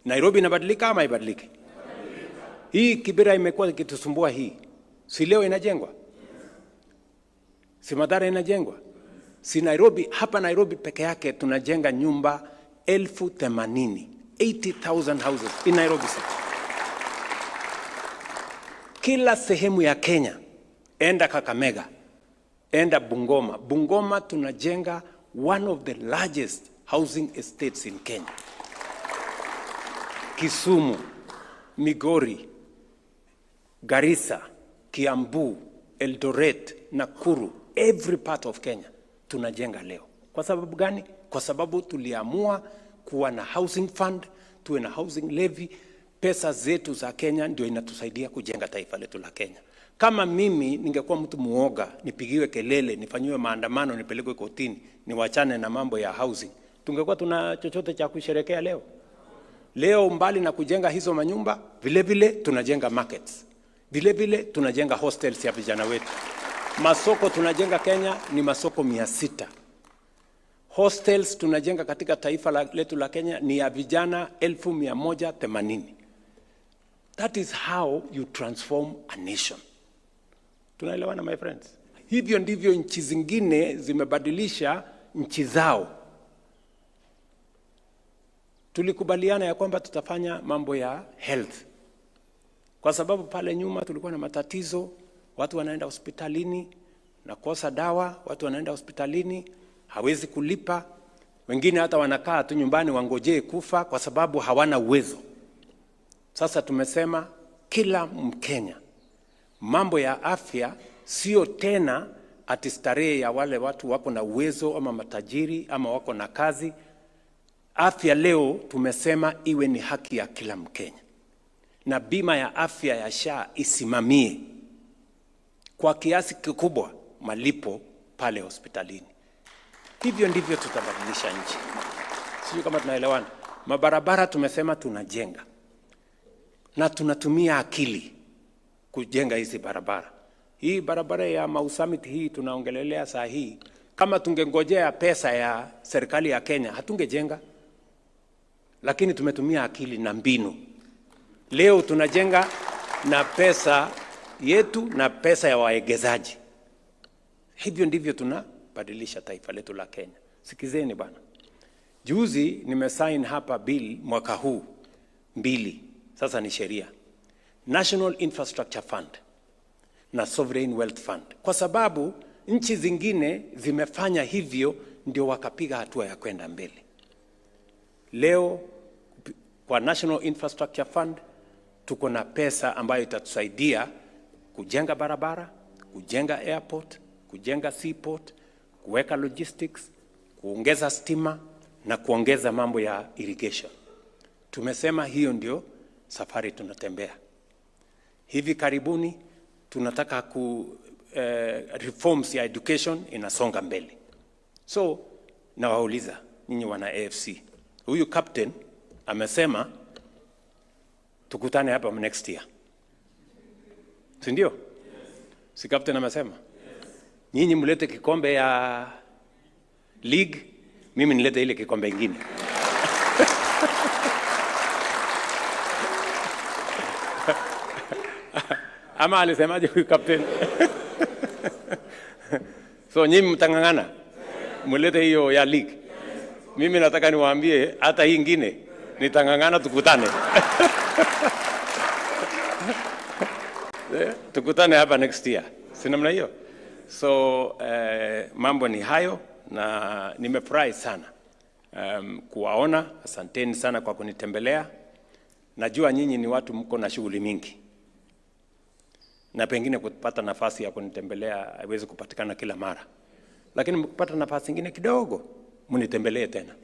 Nairobi inabadilika ama haibadiliki? Hii Kibera imekuwa ikitusumbua hii. Si leo inajengwa? Si Mathare inajengwa? Si Nairobi, hapa Nairobi peke yake tunajenga nyumba 80,000, 80,000 houses in Nairobi City. Kila sehemu ya Kenya, enda Kakamega, enda Bungoma. Bungoma tunajenga one of the largest housing estates in Kenya. Kisumu, Migori, Garissa, Kiambu, Eldoret, Nakuru, every part of Kenya tunajenga leo. Kwa sababu gani? Kwa sababu tuliamua kuwa na housing fund, tuwe na housing levy. Pesa zetu za Kenya ndio inatusaidia kujenga taifa letu la Kenya. Kama mimi ningekuwa mtu muoga, nipigiwe kelele, nifanyiwe maandamano, nipelekwe kotini, niwachane na mambo ya housing, tungekuwa tuna chochote cha kusherekea leo? Leo mbali na kujenga hizo manyumba, vile vile tunajenga markets. Vile vile tunajenga hostels ya vijana wetu. Masoko tunajenga Kenya ni masoko 600. Hostels tunajenga katika taifa letu la Kenya ni ya vijana 1180. That is how you transform a nation. Tunaelewana my friends? Hivyo ndivyo nchi zingine zimebadilisha nchi zao. Tulikubaliana ya kwamba tutafanya mambo ya health. Kwa sababu pale nyuma tulikuwa na matatizo, watu wanaenda hospitalini na kosa dawa, watu wanaenda hospitalini, hawezi kulipa. Wengine hata wanakaa tu nyumbani wangojee kufa kwa sababu hawana uwezo. Sasa tumesema kila Mkenya, mambo ya afya sio tena ati starehe ya wale watu wako na uwezo ama matajiri ama wako na kazi. Afya leo tumesema iwe ni haki ya kila Mkenya. Na bima ya afya ya SHA isimamie kwa kiasi kikubwa malipo pale hospitalini. Hivyo ndivyo tutabadilisha nchi. Sio kama tunaelewana. Mabarabara tumesema tunajenga. Na tunatumia akili kujenga hizi barabara. Hii barabara ya Mau Summit hii tunaongelelea saa hii. Kama tungengojea pesa ya serikali ya Kenya, hatungejenga. Lakini tumetumia akili na mbinu. Leo tunajenga na pesa yetu na pesa ya waegezaji. Hivyo ndivyo tunabadilisha taifa letu la Kenya. Sikizeni bana. Juzi nimesign hapa bill mwaka huu 2. Sasa ni sheria. National Infrastructure Fund na Sovereign Wealth Fund. Kwa sababu nchi zingine zimefanya hivyo ndio wakapiga hatua ya kwenda mbele. Leo kwa National Infrastructure Fund tuko na pesa ambayo itatusaidia kujenga barabara, kujenga airport, kujenga seaport, kuweka logistics, kuongeza stima na kuongeza mambo ya irrigation. Tumesema hiyo ndio safari tunatembea. Hivi karibuni tunataka reforms ya education inasonga mbele. So nawauliza nyinyi wana AFC. Huyu captain amesema tukutane hapa next year. Si ndio? Si captain amesema? Nyinyi mlete kikombe ya league, mimi nilete ile kikombe ingine. Ama alisemaje huyu captain? So nyinyi mtangangana, mulete hiyo ya league. Mimi nataka niwaambie hata hii ingine nitangangana tukutane. Tukutane hapa next year. Si namna hiyo? So mambo ni hayo na nimefurahi sana kuwaona. Asanteni sana kwa kunitembelea. Najua nyinyi ni watu mko na shughuli mingi. Na pengine kupata nafasi ya kunitembelea haiwezi kupatikana kila mara. Lakini mkipata nafasi nyingine kidogo, mnitembelee tena.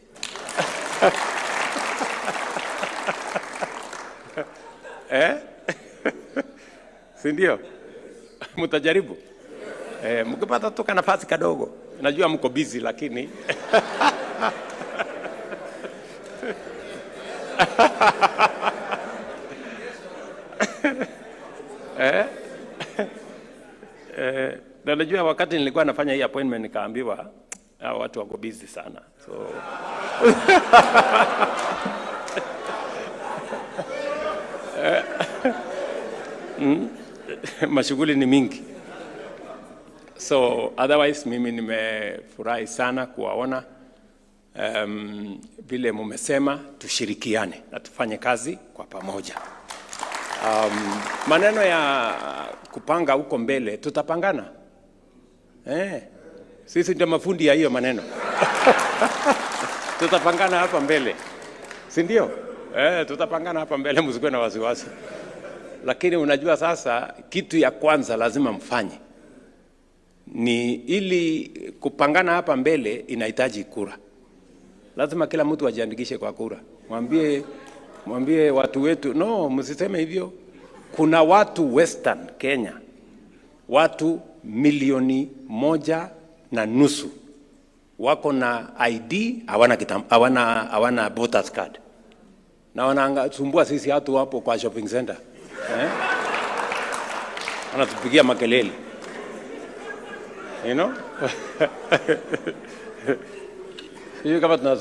Si ndio? Mtajaribu? Mkipata toka nafasi kidogo. Najua mko busy lakini na najua wakati nilikuwa nafanya hii appointment nikaambiwa watu wako busy sana. So mashughuli ni mingi. So otherwise mimi nimefurahi sana kuwaona. Vile mumesema tushirikiane na tufanye kazi kwa pamoja. Maneno ya kupanga huko mbele tutapangana. Sisi ndio mafundi ya hiyo maneno. Tutapangana hapa mbele. Si ndio? Tutapangana hapa mbele, msikuwe na wasiwasi. Lakini unajua sasa kitu ya kwanza lazima mfanye ni ili kupangana hapa mbele inahitaji kura. Lazima kila mtu ajiandikishe kwa kura. Mwambie watu wetu, no, msiseme hivyo. Kuna watu Western Kenya, watu 1.5 wako na ID, hawana voters card. Na wanasumbua sisi watu hapo kwa shopping center. Wanatupigia makelele. You know? Hiyo kama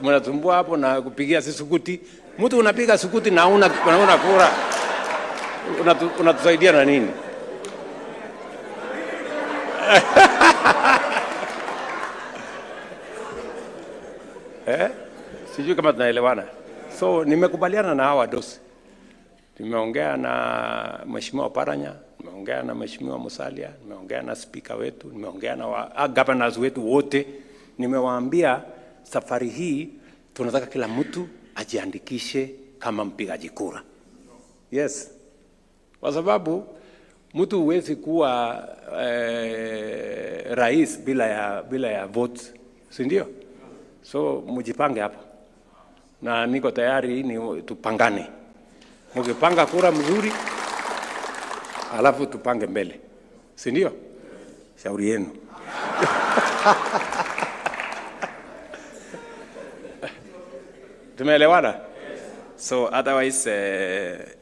mnasumbua hapo na kupigia sisi sukuti. Mtu unapiga sukuti na una kura. Unatusaidia na nini? Sijui kama tunaelewana. So nimekubaliana na hawa dosi. Nimeongea na Mheshimiwa Paranya, nimeongea na Mheshimiwa Musalia, nimeongea na speaker wetu, nimeongea na governors wetu wote. Nimewaambia safari hii tunataka kila mtu ajiandikishe kama mpigaji kura. Yes. Kwa sababu mtu huwezi kuwa rais bila ya votes, si ndio? So mjipange hapo. Na niko tayari ni tupangane. Mkipanga kura mzuri, alafu tupange mbele. Si ndio? Shauri yenu. Tumeelewana? So otherwise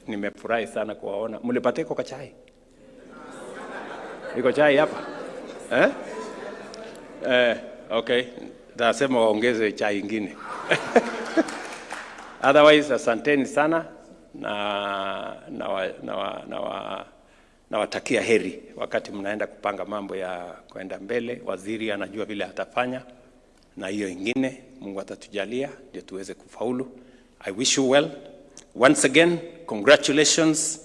nimefurahi sana kuwaona. Mlipata iko chai? Iko chai hapa? Okay. Nasema waongeze chai ingine. Otherwise asanteni sana na watakia heri wakati mnaenda kupanga mambo ya kwenda mbele. Waziri anajua vile atafanya, na hiyo ingine Mungu atatujalia ndio tuweze kufaulu. I wish you well. Once again, congratulations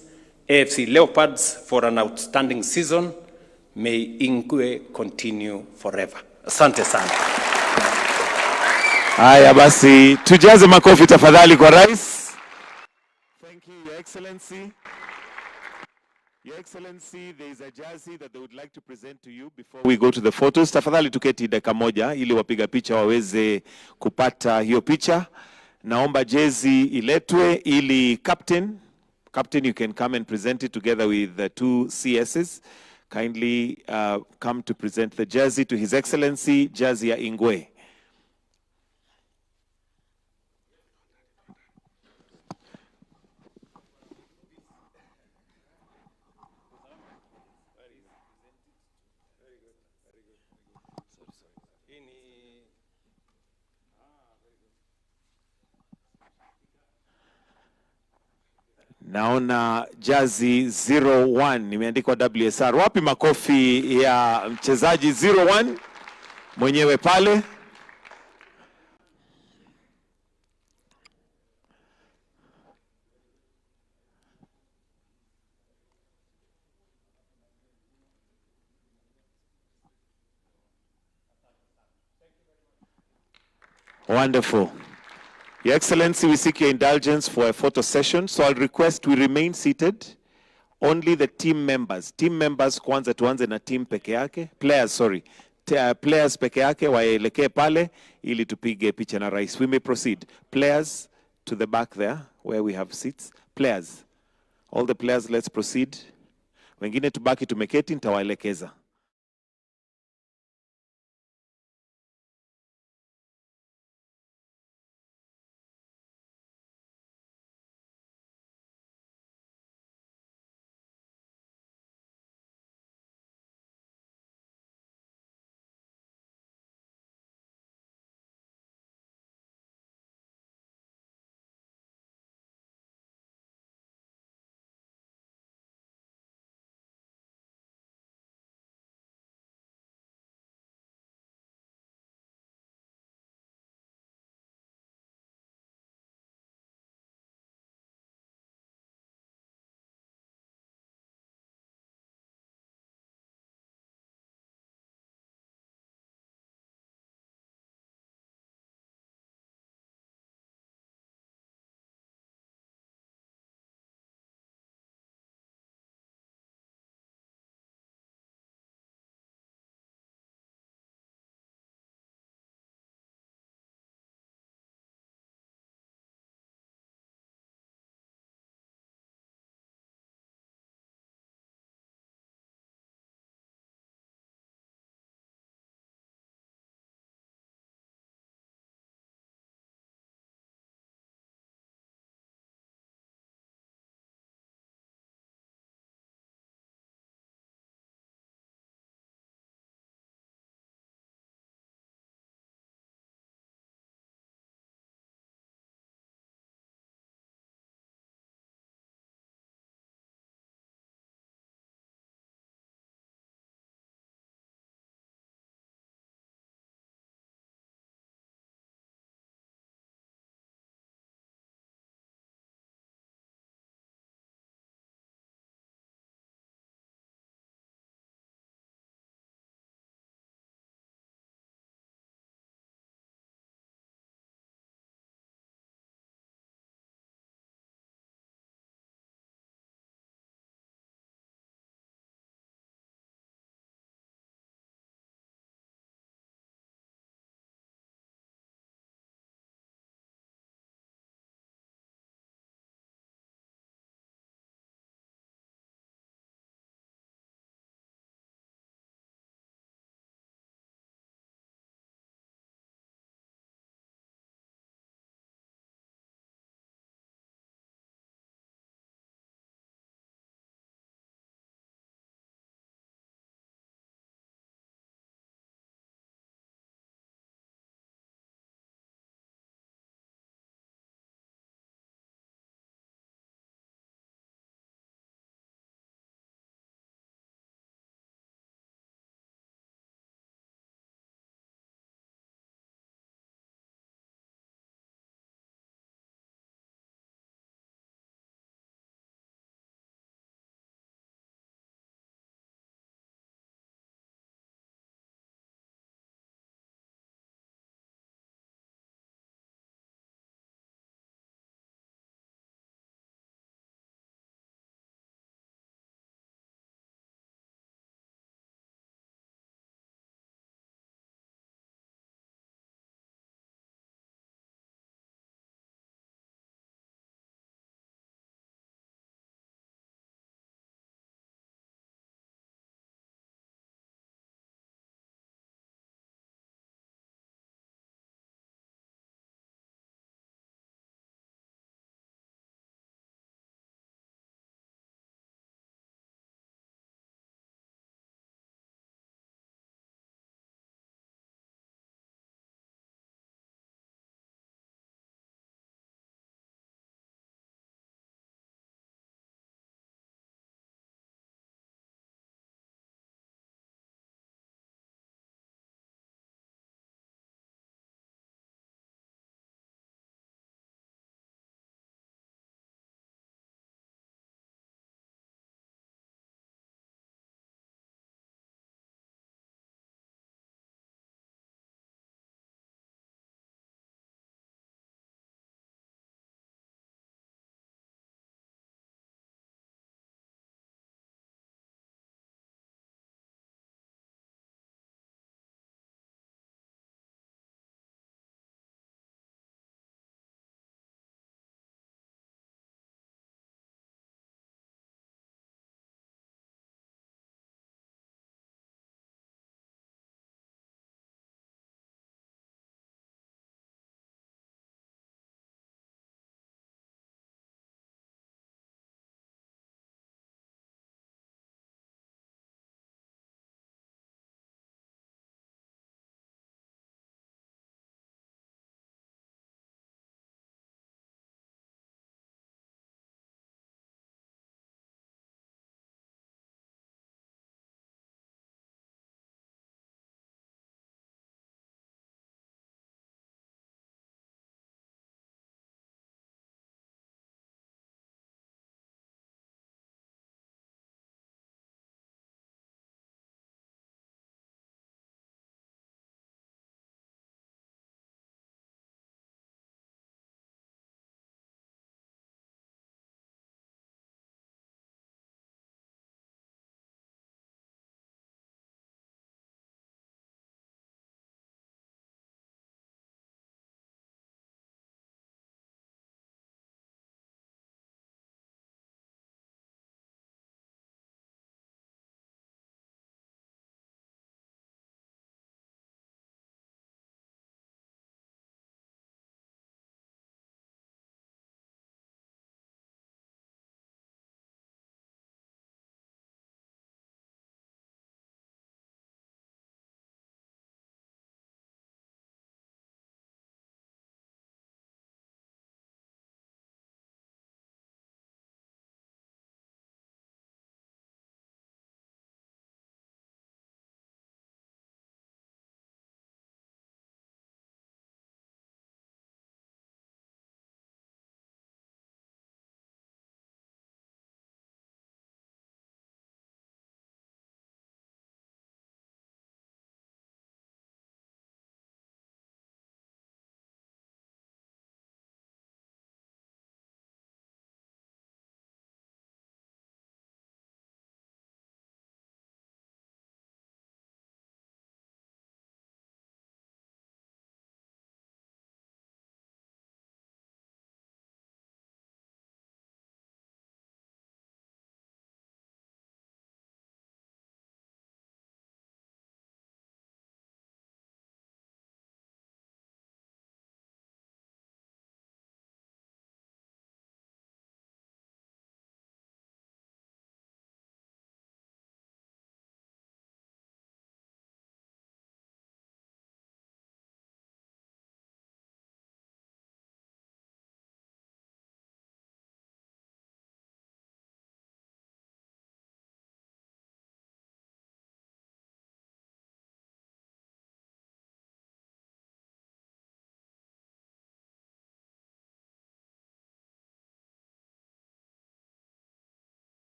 AFC Leopards for an outstanding season. May Ingwe continue forever. Asante sana. Haya basi, tujaze makofi tafadhali kwa rais. Thank you, Your Excellency. Your Excellency, there is a jersey that they would like to present to you before we go to the photos. Tafadhali tuketi dakika moja ili wapiga picha waweze kupata hiyo picha. Naomba jezi iletwe ili Captain, you can come and present it together with the two CSs. Kindly come to present the jersey to His Excellency, jersey ya Ingwe. Naona jazi 01 imeandikwa WSR. Wapi makofi ya mchezaji 01 mwenyewe pale? Wonderful. Your Excellency, we seek your indulgence for a photo session, so I'll request we remain seated. Only the team members kwanza tuanze na team peke yake, players peke yake waelekee pale ili tupige picha na rais. We may proceed. Players to the back there where we have seats. Players, all the players, let's proceed. Wengine tubaki tumeketi, nitawaelekeza.